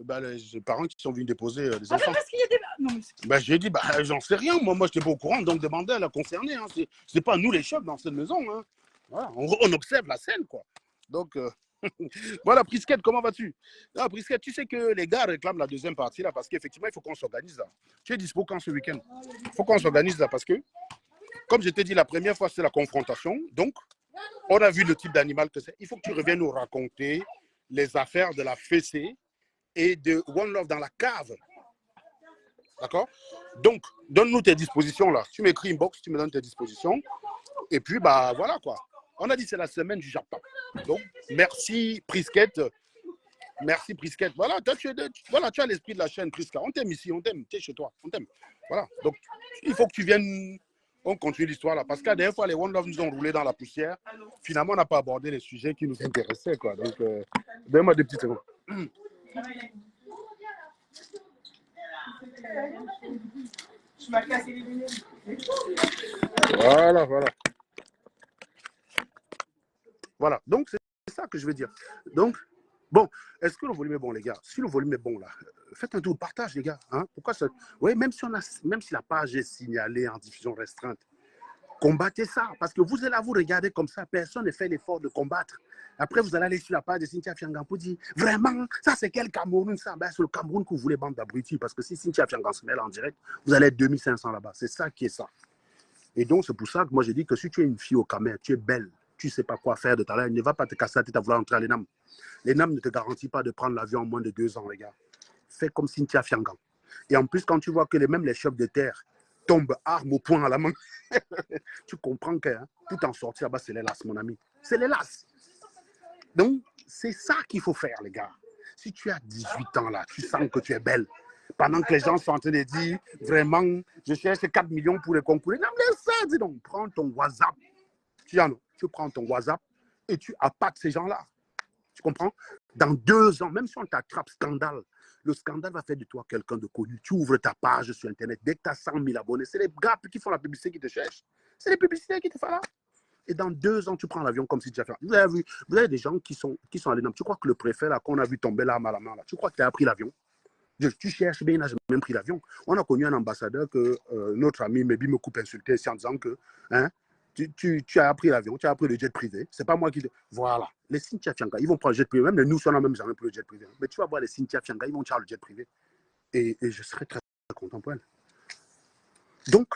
Ben, les parents qui sont venus déposer des enfants. Parce qu'il y a des... Non, mais ben, j'ai dit, ben, j'en sais rien. Moi, je n'étais pas au courant. Donc, demandez à la concernée. Hein. C'est pas nous les chefs dans cette maison. Hein. Voilà. On observe la scène, quoi. Donc, voilà, Prisquette, comment vas-tu? Non, Prisquette, tu sais que les gars réclament la deuxième partie, là, parce qu'effectivement, il faut qu'on s'organise, là. Tu es dispo quand ce week-end? Il faut qu'on s'organise, là, parce que, comme je t'ai dit, la première fois, c'est la confrontation. Donc, on a vu le type d'animal que c'est. Il faut que tu reviennes nous raconter les affaires de la fessée et de One Love dans la cave. D'accord? Donc, donne-nous tes dispositions, là. Tu m'écris inbox, tu me donnes tes dispositions. Et puis, bah, voilà, quoi. On a dit c'est la semaine du Japon. Donc, merci, Prisquette. Merci, Prisquette. Voilà, toi, tu as l'esprit de la chaîne, Prisca. On t'aime ici, on t'aime. Tu es chez toi, on t'aime. Voilà. Donc, il faut que tu viennes. On continue l'histoire là. Parce que la dernière fois, les One Love nous ont roulé dans la poussière. Finalement, on n'a pas abordé les sujets qui nous intéressaient, quoi. Donc, donne-moi des petites secondes. Je m'as cassé les lunettes. Voilà, voilà. Voilà. Donc, c'est ça que je veux dire. Donc, bon, est-ce que le volume est bon, les gars? Si le volume est bon, là, faites un tour de partage, les gars. Hein? Pourquoi ça? Oui, même si la page est signalée en diffusion restreinte, combattez ça. Parce que vous allez là, vous regardez comme ça, personne ne fait l'effort de combattre. Après, vous allez aller sur la page de Cynthia Fiangang pour dire, vraiment, ça c'est quel Cameroun, ça? Ben, c'est le Cameroun que vous voulez, bande d'abrutis. Parce que si Cynthia Fiangang se met là en direct, vous allez être 2500 là-bas. C'est ça qui est ça. Et donc, c'est pour ça que moi, j'ai dit que si tu es une fille au Cameroun, tu es belle, tu ne sais pas quoi faire de ta life, ne va pas te casser la tête à vouloir entrer à l'ENAM. L'ENAM ne te garantit pas de prendre l'avion en moins de 2 ans, les gars. Fais comme Cynthia Fiangang. Et en plus, quand tu vois que même les chefs de terre tombent armes au poing à la main, tu comprends que tout en sortir là-bas, c'est les lasses, mon ami. C'est les lasses. Donc, c'est ça qu'il faut faire, les gars. Si tu as 18 ans, là, tu sens que tu es belle. Pendant que les gens sont en train de dire, vraiment, je cherche 4 millions pour les concours. Non, mais ça, dis donc, prends ton WhatsApp. Tu prends ton WhatsApp et tu appâtes ces gens-là. Tu comprends? Dans 2 ans, même si on t'attrape scandale, le scandale va faire de toi quelqu'un de connu. Tu ouvres ta page sur Internet. Dès que tu as 100 000 abonnés, c'est les gars qui font la publicité qui te cherchent. C'est les publicités qui te font là. Et dans 2 ans, tu prends l'avion comme si tu as fait. Vous avez des gens qui sont à l'ENAM. Tu crois que le préfet là qu'on a vu tomber l'arme à la main, là, tu crois qu'il a pris l'avion? Tu cherches bien, il n'a même pris l'avion. On a connu un ambassadeur que notre ami Mebi me coupe insulter en disant que tu as pris l'avion, tu as pris le jet privé. C'est pas moi qui... Voilà. Les Cynthia Fiangang, ils vont prendre le jet privé. Même nous, on n'a même jamais pris le jet privé. Mais tu vas voir les Cynthia Fiangang, ils vont prendre le jet privé. Et je serai très, très content pour elle. Donc,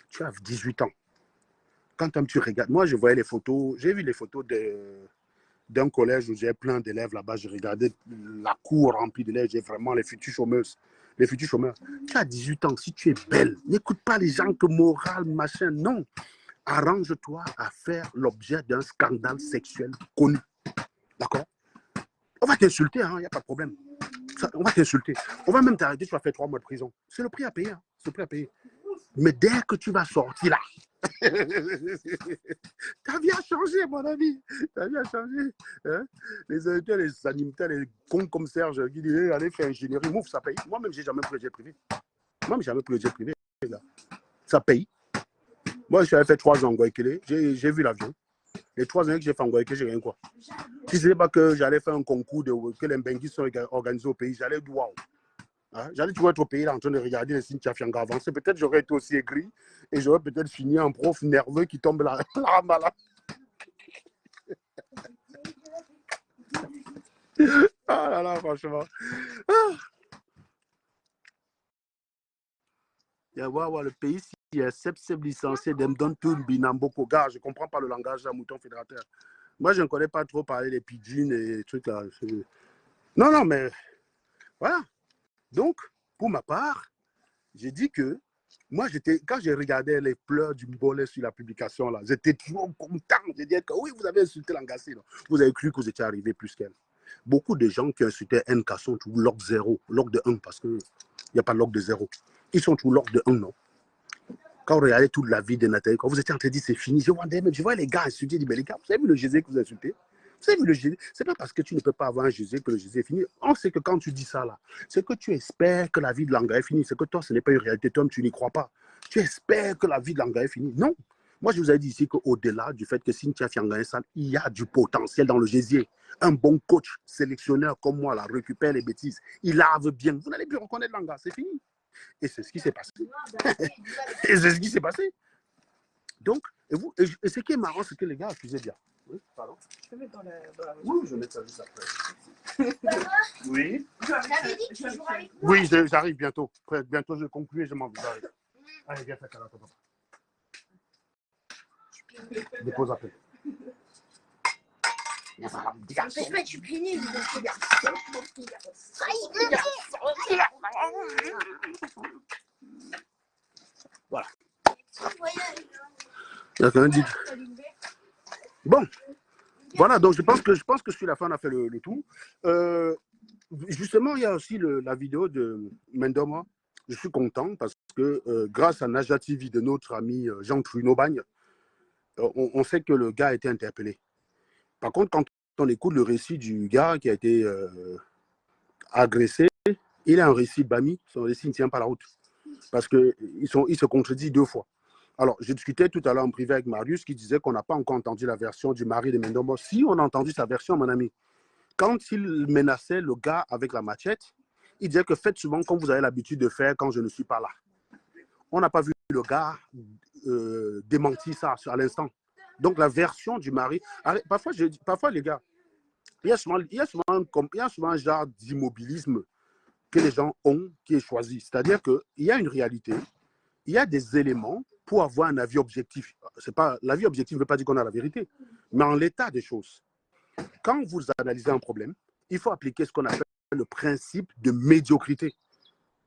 tu as 18 ans. Quand tu regardes... Moi, je voyais les photos. J'ai vu les photos d'un collège où j'ai plein d'élèves là-bas. Je regardais la cour remplie d'élèves. J'ai vraiment les futurs chômeuses. Les futurs chômeurs. Tu as 18 ans. Si tu es belle, n'écoute pas les gens que moral, machin. Non. Arrange-toi à faire l'objet d'un scandale sexuel connu. D'accord? On va t'insulter, il n'y a pas de problème. On va t'insulter. On va même t'arrêter, tu vas faire 3 mois de prison. C'est le prix à payer. Hein. C'est le prix à payer. Mais dès que tu vas sortir là, ta vie a changé, mon ami. Ta vie a changé. Hein? Les éditeurs, les animateurs, les cons comme Serge qui disaient allez faire ingénierie, mouf, ça paye. Moi-même, j'ai jamais pris le jet privé. Moi-même, j'ai jamais pris le jet privé. Là. Ça paye. Moi, j'avais fait 3 ans en Guayaquil. J'ai vu l'avion. Les 3 années que j'ai fait en Guayaquil, j'ai rien quoi. Si ce n'est pas que j'allais faire un concours que les Mbenguis sont organisés au pays, j'allais dire waouh. Hein? J'allais toujours être au pays là en train de regarder les Cynthia Fianga avancer. Peut-être j'aurais été aussi aigri et j'aurais peut-être fini un prof nerveux qui tombe là. Malade. Ah là là, franchement. Ah. Le pays, il y a 7 licenciés d'Emdontoun, Binamboko. Gars, je ne comprends pas le langage d'un mouton fédérateur. Moi, je ne connais pas trop parler des pidgins et des trucs là. Non, mais voilà. Donc, pour ma part, j'ai dit que moi, quand j'ai regardé les pleurs du Mbolé sur la publication, là, j'étais trop content. J'ai dit que oui, vous avez insulté Langassi. Vous avez cru que vous étiez arrivé plus qu'elle. Beaucoup de gens qui insultaient NK sont toujours log 0, log de 1, parce qu'il n'y a pas log de 0. Ils sont toujours log de 1, non? Quand vous regardez toute la vie de Nathalie, quand vous étiez en train de dire c'est fini, je vois les gars insulter, je dis mais les gars, vous avez vu le Jésus que vous insultez? Vous avez vu le Jésus? C'est pas parce que tu ne peux pas avoir un Jésus que le Jésus est fini. On sait que quand tu dis ça là, c'est que tu espères que la vie de Langa est finie. C'est que toi, ce n'est pas une réalité. Toi, tu n'y crois pas. Tu espères que la vie de Langa est finie. Non. Moi, je vous ai dit ici qu'au-delà du fait que Cynthia Fianga est sale, il y a du potentiel dans le Jésus. Un bon coach, sélectionneur comme moi, là, récupère les bêtises. Il lave bien. Vous n'allez plus reconnaître Langa. C'est fini. Et c'est ce qui s'est passé. Et c'est ce qui s'est passé. Donc, et ce qui est marrant, c'est que les gars accusaient bien. Oui, pardon. Je peux mettre dans la... Oui, je vais mettre ça juste après. Oui. J'avais dit que tu jouerais avec moi. Oui, j'arrive bientôt. Bientôt, je conclue et je m'en vais. Allez, viens, fais ça là, papa. Dépose après. Ça n'empêche pas de tu pénible. Voilà. Bon, voilà, donc je pense que sur la fin, on a fait le tour. Justement, il y a aussi la vidéo de Mendoma. Je suis content parce que grâce à Naja TV de notre ami Jean Trudeau Bagne, on sait que le gars a été interpellé. Par contre, quand on écoute le récit du gars qui a été agressé, il a un récit de Bami, son récit ne tient pas la route. Parce qu'il se contredit 2 fois. Alors, je discutais tout à l'heure en privé avec Marius qui disait qu'on n'a pas encore entendu la version du mari de Mendombo. Si on a entendu sa version, mon ami, quand il menaçait le gars avec la machette, il disait que faites souvent comme vous avez l'habitude de faire quand je ne suis pas là. On n'a pas vu le gars démentir ça à l'instant. Donc, la version du mari... Parfois, les gars, il y a souvent un genre d'immobilisme que les gens ont qui est choisi. C'est-à-dire qu'il y a une réalité, il y a des éléments pour avoir un avis objectif. L'avis objectif ne veut pas dire qu'on a la vérité, mais en l'état des choses, quand vous analysez un problème, il faut appliquer ce qu'on appelle le principe de médiocrité.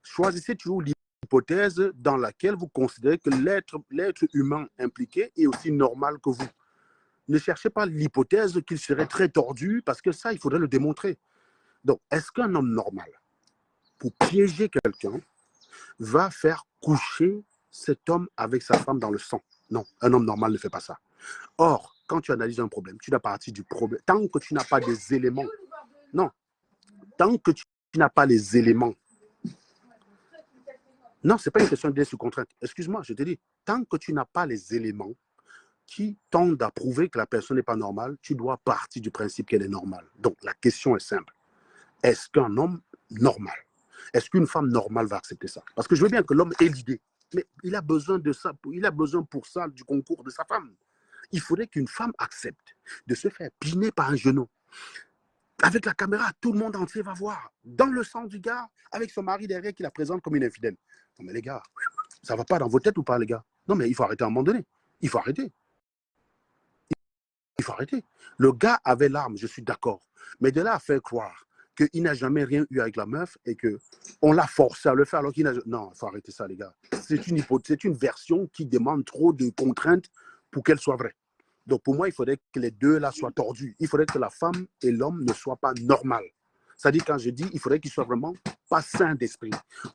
Choisissez toujours l'hypothèse dans laquelle vous considérez que l'être humain impliqué est aussi normal que vous. Ne cherchez pas l'hypothèse qu'il serait très tordu, parce que ça, il faudrait le démontrer. Donc, est-ce qu'un homme normal, pour piéger quelqu'un, va faire coucher cet homme avec sa femme dans le sang? Non, un homme normal ne fait pas ça. Or, quand tu analyses un problème, tu dois partir du problème. Tant que tu n'as pas des éléments, non, tant que tu n'as pas les éléments, non, ce n'est pas une question d'être sous contrainte. Excuse-moi, je te dis, tant que tu n'as pas les éléments qui tendent à prouver que la personne n'est pas normale, tu dois partir du principe qu'elle est normale. Donc, la question est simple. Est-ce qu'un homme normal, est-ce qu'une femme normale va accepter ça? Parce que je veux bien que l'homme ait l'idée, mais il a besoin de ça, il a besoin pour ça du concours de sa femme. Il faudrait qu'une femme accepte de se faire piner par un genou. Avec la caméra, tout le monde entier va voir. Dans le sang du gars, avec son mari derrière qui la présente comme une infidèle. Non mais les gars, ça ne va pas dans vos têtes ou pas les gars? Non mais il faut arrêter à un moment donné. Il faut arrêter. Il faut arrêter. Le gars avait l'arme, je suis d'accord. Mais de là à faire croire qu'il n'a jamais rien eu avec la meuf et qu'on l'a forcé à le faire alors qu'il n'a... Non, il faut arrêter ça, les gars. C'est une version qui demande trop de contraintes pour qu'elle soit vraie. Donc, pour moi, il faudrait que les deux là soient tordus. Il faudrait que la femme et l'homme ne soient pas normaux. C'est-à-dire, quand je dis, il faudrait qu'ils soient vraiment pas sains d'esprit.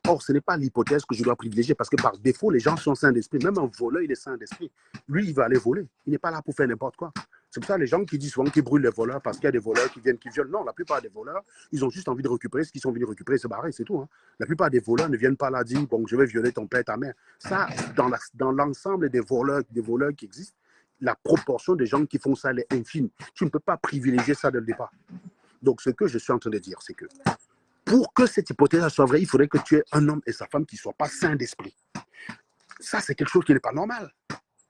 Or, ce n'est pas l'hypothèse que je dois privilégier parce que par défaut, les gens sont sains d'esprit. Même un voleur, il est sain d'esprit. Lui, il va aller voler. Il n'est pas là pour faire n'importe quoi. C'est pour ça les gens qui disent souvent qu'ils brûlent les voleurs parce qu'il y a des voleurs qui viennent, qui violent. Non, la plupart des voleurs, ils ont juste envie de récupérer ce qu'ils sont venus récupérer, se barrer, c'est tout. Hein. La plupart des voleurs ne viennent pas là dire, bon, je vais violer ton père et ta mère. Ça, dans l'ensemble des voleurs qui existent, la proportion des gens qui font ça, elle est infime. Tu ne peux pas privilégier ça dès le départ. Donc, ce que je suis en train de dire, c'est que pour que cette hypothèse soit vraie, il faudrait que tu aies un homme et sa femme qui ne soient pas sains d'esprit. Ça, c'est quelque chose qui n'est pas normal.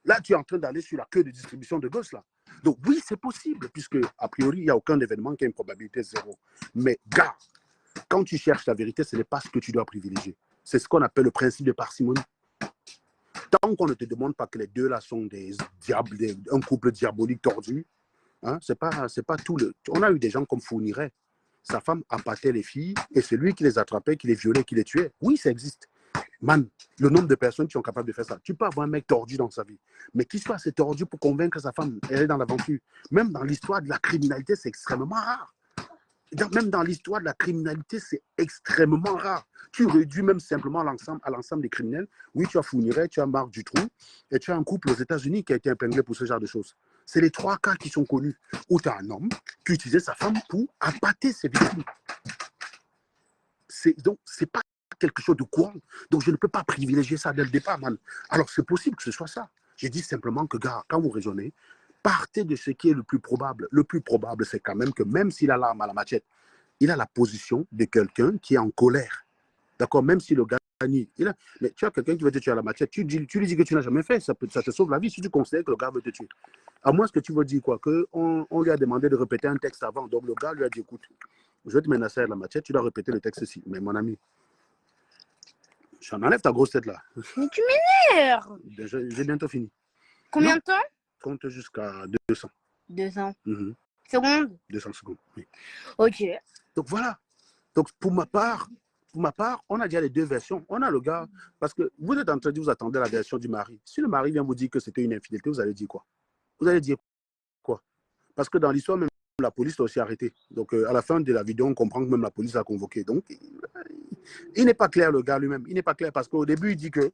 Là, tu es en train d'aller sur la queue de distribution de gosses, là. Donc, oui, c'est possible, puisque, a priori, il n'y a aucun événement qui a une probabilité zéro. Mais, gars, quand tu cherches la vérité, ce n'est pas ce que tu dois privilégier. C'est ce qu'on appelle le principe de parcimonie. Tant qu'on ne te demande pas que les deux, là, sont des diables, un couple diabolique tordu, hein, c'est pas tout le... On a eu des gens comme Fourniret. Sa femme appâtait les filles, et c'est lui qui les attrapait, qui les violait, qui les tuait. Oui, ça existe. Man, le nombre de personnes qui sont capables de faire ça. Tu peux avoir un mec tordu dans sa vie, mais qui soit assez tordu pour convaincre sa femme, elle est dans l'aventure. Même dans l'histoire de la criminalité, c'est extrêmement rare. Même dans l'histoire de la criminalité, c'est extrêmement rare. Tu réduis même simplement à l'ensemble des criminels. Oui, tu as Fourniret, tu as Marc Dutroux, et tu as un couple aux États-Unis qui a été épinglé pour ce genre de choses. C'est les 3 cas qui sont connus, où tu as un homme qui utilisait sa femme pour appâter ses victimes. Donc, ce n'est pas quelque chose de courant. Donc, je ne peux pas privilégier ça dès le départ, man. Alors, c'est possible que ce soit ça. Je dis simplement que, gars, quand vous raisonnez, partez de ce qui est le plus probable. Le plus probable, c'est quand même que même s'il a l'arme à la machette, il a la position de quelqu'un qui est en colère. D'accord? Même si le gars nie. Mais tu as quelqu'un qui veut te tuer à la machette, tu lui dis que tu n'as jamais fait, ça te sauve la vie si tu considères que le gars veut te tuer. À moins que tu veux dire quoi? Qu'on lui a demandé de répéter un texte avant. Donc, le gars lui a dit, écoute, je vais te menacer à la machette, tu dois répéter le texte ici. Mais mon ami, j'en enlève ta grosse tête là. Mais tu m'énerves. J'ai bientôt fini. Combien de temps? Compte jusqu'à 200. 200. Mhm. Secondes? 200 secondes, oui. Ok. Donc voilà. Donc pour ma part, on a déjà les deux versions. On a le gars, parce que vous êtes en train de vous attendre à la version du mari. Si le mari vient vous dire que c'était une infidélité, vous allez dire quoi? Vous allez dire quoi? Parce que dans l'histoire, même la police l'a aussi arrêté. Donc à la fin de la vidéo, on comprend que même la police l'a convoqué. Donc il n'est pas clair, le gars lui-même. Il n'est pas clair parce qu'au début, il dit que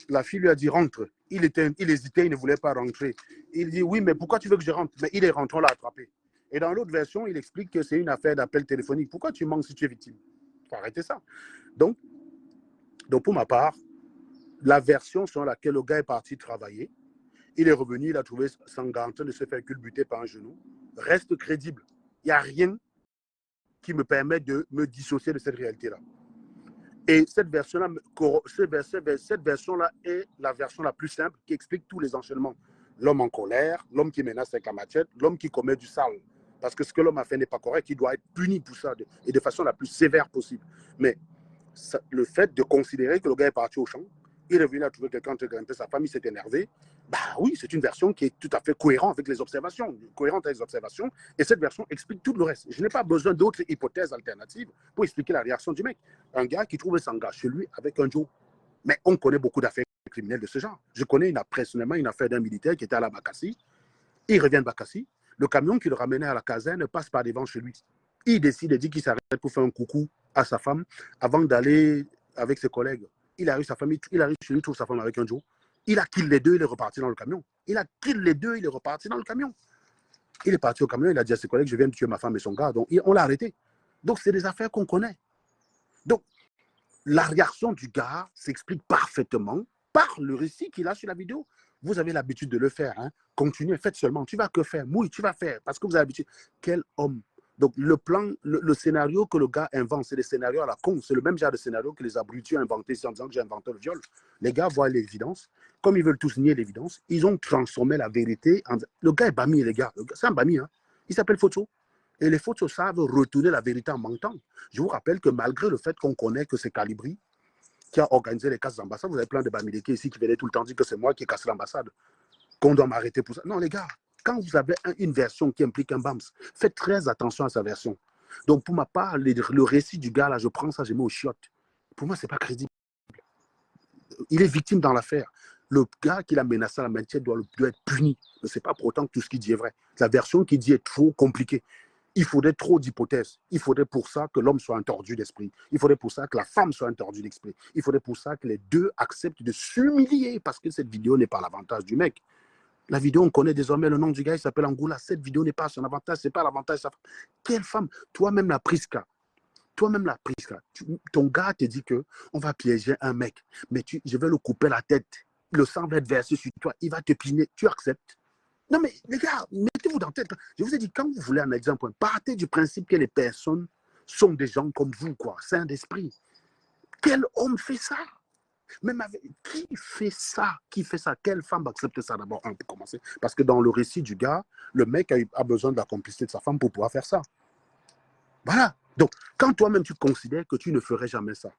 la fille lui a dit rentre. Il hésitait, il ne voulait pas rentrer. Il dit oui, mais pourquoi tu veux que je rentre? Mais il est rentré, on l'a attrapé. Et dans l'autre version, il explique que c'est une affaire d'appel téléphonique. Pourquoi tu mens si tu es victime? Il faut arrêter ça. Donc, pour ma part, la version sur laquelle le gars est parti travailler, il est revenu, il a trouvé son gars en train de se faire culbuter par un genou, reste crédible. Il n'y a rien qui me permet de me dissocier de cette réalité-là. Et cette version-là est la version la plus simple qui explique tous les enchaînements. L'homme en colère, l'homme qui menace avec la machette, l'homme qui commet du sale. Parce que ce que l'homme a fait n'est pas correct, il doit être puni pour ça et de façon la plus sévère possible. Mais le fait de considérer que le gars est parti au champ, il est venu à trouver quelqu'un qui grimper sa famille, s'est énervé, bah oui, c'est une version qui est tout à fait cohérente avec les observations, et cette version explique tout le reste. Je n'ai pas besoin d'autres hypothèses alternatives pour expliquer la réaction du mec. Un gars qui trouve son gars chez lui avec un Joe. Mais on connaît beaucoup d'affaires criminelles de ce genre. Je connais personnellement une affaire d'un militaire qui était à la Bakassi. Il revient de Bakassi. Le camion qui le ramenait à la caserne passe par devant chez lui. Il décide de dire qu'il s'arrête pour faire un coucou à sa femme avant d'aller avec ses collègues. Il arrive chez lui, trouve sa femme avec un Joe. Il a kill les deux, il est reparti dans le camion. Il est parti au camion, il a dit à ses collègues, je viens de tuer ma femme et son gars. Donc, on l'a arrêté. Donc, c'est des affaires qu'on connaît. Donc, la réaction du gars s'explique parfaitement par le récit qu'il a sur la vidéo. Vous avez l'habitude de le faire. Hein. Continuez, faites seulement. Tu vas que faire. Mouille, tu vas faire. Parce que vous avez l'habitude. Quel homme. Donc, le scénario que le gars invente, c'est des scénarios à la con. C'est le même genre de scénario que les abrutis ont inventé en disant que j'ai inventé le viol. Les gars voient l'évidence. Comme ils veulent tous nier l'évidence, ils ont transformé la vérité. Le gars est Bami, les gars. C'est un Bami. Hein. Il s'appelle Photo. Et les Photos savent retourner la vérité en mentant. Je vous rappelle que malgré le fait qu'on connaît que c'est Calibri qui a organisé les casses d'ambassade, vous avez plein de Bamileke ici qui venaient tout le temps dire que c'est moi qui ai cassé l'ambassade, qu'on doit m'arrêter pour ça. Non, les gars, quand vous avez une version qui implique un BAMS, faites très attention à sa version. Donc, pour ma part, le récit du gars, là, je prends ça, je mets au chiottes. Pour moi, ce n'est pas crédible. Il est victime dans l'affaire. Le gars qui l'a menacé à la maintien doit être puni. Mais ce n'est pas pour autant que tout ce qu'il dit est vrai. La version qu'il dit est trop compliquée. Il faudrait trop d'hypothèses. Il faudrait pour ça que l'homme soit un tordu d'esprit. Il faudrait pour ça que la femme soit un tordu d'esprit. Il faudrait pour ça que les deux acceptent de s'humilier parce que cette vidéo n'est pas l'avantage du mec. La vidéo, on connaît désormais le nom du gars, il s'appelle Angoula. Cette vidéo n'est pas son avantage, ce n'est pas l'avantage de sa femme. Quelle femme? Toi-même la Priska. Toi-même la Priska. Ton gars te dit qu'on va piéger un mec, mais je vais le couper la tête. Le sang va être versé sur toi, il va te piner. Tu acceptes? Non, mais les gars, mettez-vous dans la tête. Je vous ai dit, quand vous voulez analyser un point, partez du principe que les personnes sont des gens comme vous, quoi, sains d'esprit. Quel homme fait ça? Même avec, qui fait ça? Qui fait ça? Quelle femme accepte ça d'abord, pour commencer? Parce que dans le récit du gars, le mec a besoin de la complicité de sa femme pour pouvoir faire ça. Voilà. Donc, quand toi-même tu considères que tu ne ferais jamais ça,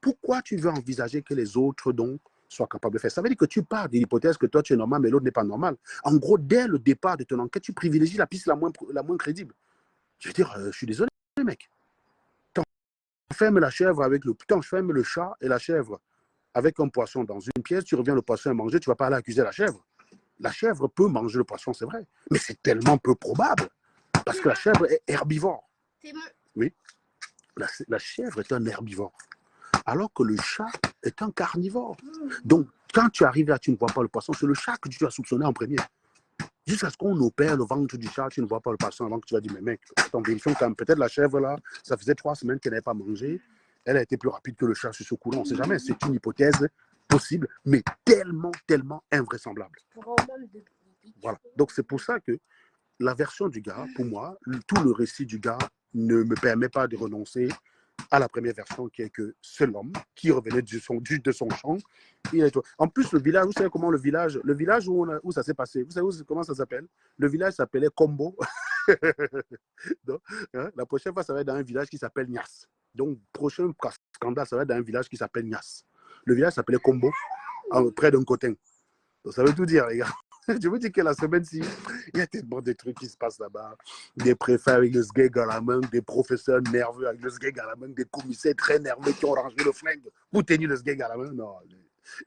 pourquoi tu veux envisager que les autres donc soient capables de faire ça? Ça veut dire que tu pars de l'hypothèse que toi tu es normal, mais l'autre n'est pas normal. En gros, dès le départ de ton enquête, tu privilégies la piste la moins crédible. Je veux dire, je suis désolé, mec. T'enfermes la chèvre avec t'enfermes le chat et la chèvre avec un poisson dans une pièce, tu reviens le poisson à manger, tu ne vas pas aller accuser la chèvre. La chèvre peut manger le poisson, c'est vrai, mais c'est tellement peu probable parce que la chèvre est herbivore. Oui, la chèvre est un herbivore, alors que le chat est un carnivore. Donc, quand tu arrives là, tu ne vois pas le poisson, c'est le chat que tu as soupçonné en premier. Jusqu'à ce qu'on opère le ventre du chat, tu ne vois pas le poisson avant que tu vas dire, mais mec, attends, vérifions quand même, peut-être la chèvre là, ça faisait 3 semaines qu'elle n'avait pas mangé, elle a été plus rapide que le chat sur ce coup-là, on ne sait jamais, c'est une hypothèse possible, mais tellement, tellement invraisemblable. Voilà, donc c'est pour ça que la version du gars, pour moi, tout le récit du gars ne me permet pas de renoncer à la première version qui est que c'est l'homme qui revenait de son champ. En plus, le village, vous savez comment le village où ça s'est passé, vous savez comment ça s'appelle? Le village s'appelait Combo. Donc, hein, la prochaine fois, ça va être dans un village qui s'appelle Nias. Donc, prochain scandale, ça va être dans un village qui s'appelle Nias. Le village s'appelait Combo, près d'un cotin. Donc, ça veut tout dire, les gars. Je vous dis que la semaine-ci, il y a tellement de trucs qui se passent là-bas. Des préfets avec le sgeg à la main, des professeurs nerveux avec le sgeg à la main, des commissaires très nerveux qui ont rangé le flingue pour tenir le sgeg à la main. Non,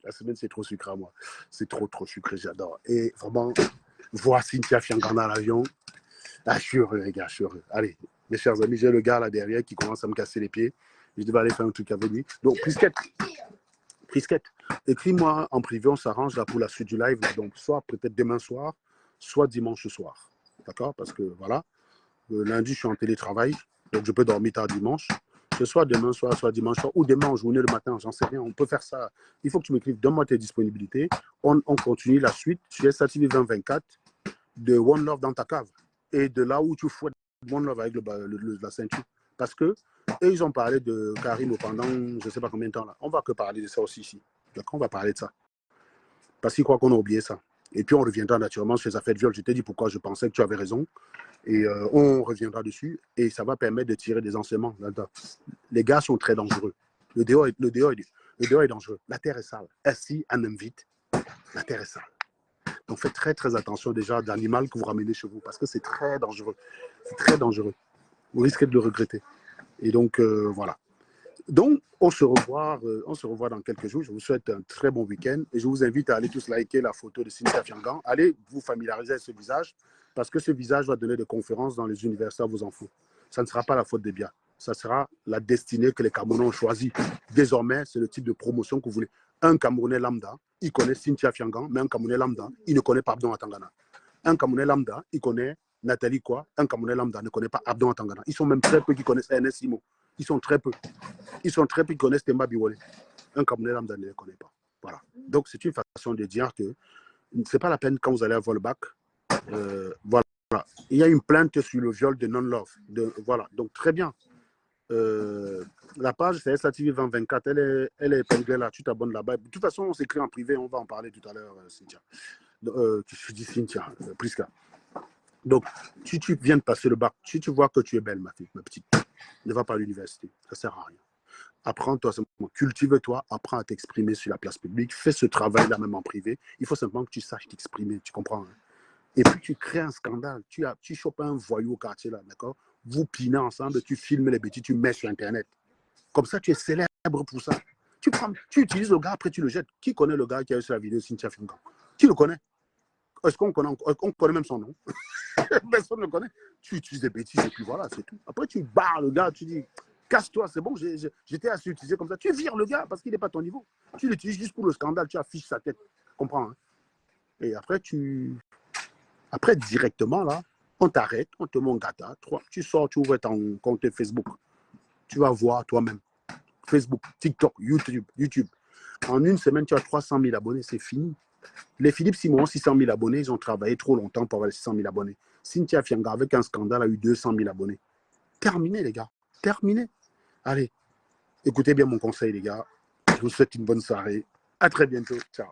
la semaine, c'est trop sucré à moi. C'est trop, trop sucré, j'adore. Et vraiment, voir Cynthia Fiangan dans l'avion, ah, je suis heureux, les gars, je suis heureux. Allez, mes chers amis, j'ai le gars là derrière qui commence à me casser les pieds. Je devais aller faire un truc avec lui. Donc, Prisquette, écris-moi en privé, on s'arrange là pour la suite du live. Là, donc, soit peut-être demain soir, soit dimanche soir. D'accord? Parce que voilà, lundi, je suis en télétravail, donc je peux dormir tard dimanche. Que soit demain soir, soit dimanche soir, ou demain en journée le matin, j'en sais rien. On peut faire ça. Il faut que tu m'écrives, donne-moi tes disponibilités. On continue la suite sur SATV 2024 de One Love dans ta cave. Et de là où tu fouettes One Love avec la ceinture. Parce que et ils ont parlé de Karim pendant je ne sais pas combien de temps là. On va que parler de ça aussi ici. Donc on va parler de ça. Parce qu'ils croient qu'on a oublié ça. Et puis on reviendra naturellement sur les affaires de viol. Je t'ai dit pourquoi je pensais que tu avais raison. Et on reviendra dessus. Et ça va permettre de tirer des enseignements là-dedans. Les gars sont très dangereux. Le dehors est dangereux. La terre est sale. Ainsi, on invite. La terre est sale. Donc faites très très attention déjà d'animal que vous ramenez chez vous. Parce que c'est très dangereux. C'est très dangereux. Vous risquez de le regretter. Et donc, voilà. Donc, on se revoit dans quelques jours. Je vous souhaite un très bon week-end et je vous invite à aller tous liker la photo de Cynthia Fiangan. Allez vous familiariser avec ce visage parce que ce visage va donner des conférences dans les universités à vos enfants. Ça ne sera pas la faute des biens. Ça sera la destinée que les Camerounais ont choisie. Désormais, c'est le type de promotion que vous voulez. Un Camerounais lambda, il connaît Cynthia Fiangan, mais un Camerounais lambda, il ne connaît pas Abdon Atangana. Un Camerounais lambda, il connaît Nathalie quoi. Un Camerounais lambda ne connaît pas Abdon Atangana. Ils sont même très peu qui connaissent Ernest Simo. Ils sont très peu. Ils sont très peu qui connaissent Temba Biwole. Un Camerounais lambda ne les connaît pas. Voilà. Donc, c'est une façon de dire que ce n'est pas la peine quand vous allez avoir le bac. Voilà. Il y a une plainte sur le viol de Non-Love. Voilà. Donc, très bien. La page, c'est SATV 2024. Elle est épinglée là. Tu t'abonnes là-bas. De toute façon, on s'écrit en privé. On va en parler tout à l'heure, Cynthia. Je dis Cynthia, Priska. Donc, si tu viens de passer le bac, si tu vois que tu es belle, ma fille, ma petite, ne va pas à l'université. Ça ne sert à rien. Apprends-toi simplement, cultive-toi, apprends à t'exprimer sur la place publique, fais ce travail-là même en privé. Il faut simplement que tu saches t'exprimer, tu comprends? Hein? Et puis tu crées un scandale, tu chopes un voyou au quartier, là, d'accord? Vous pinez ensemble, tu filmes les bêtises, tu mets sur Internet. Comme ça, tu es célèbre pour ça. Tu utilises le gars, après tu le jettes. Qui connaît le gars qui a eu sur la vidéo Cynthia Fianga? Qui le connaît? Est-ce qu'on connaît, on connaît même son nom? Personne ne le connaît. Tu utilises des bêtises et puis voilà, c'est tout. Après, tu barres le gars, tu dis, casse-toi, c'est bon, j'étais assez utilisé comme ça. Tu vires le gars parce qu'il n'est pas à ton niveau. Tu l'utilises juste pour le scandale, tu affiches sa tête. Comprends, hein? Et après, directement, là, on t'arrête, on te met en gata. Tu sors, tu ouvres ton compte Facebook. Tu vas voir toi-même. Facebook, TikTok, YouTube. En une semaine, tu as 300 000 abonnés, c'est fini. Les Philippe Simon, 600 000 abonnés, ils ont travaillé trop longtemps pour avoir les 600 000 abonnés. Cynthia Fianga, avec un scandale, a eu 200 000 abonnés. Terminé, les gars. Terminé. Allez, écoutez bien mon conseil, les gars. Je vous souhaite une bonne soirée. À très bientôt. Ciao.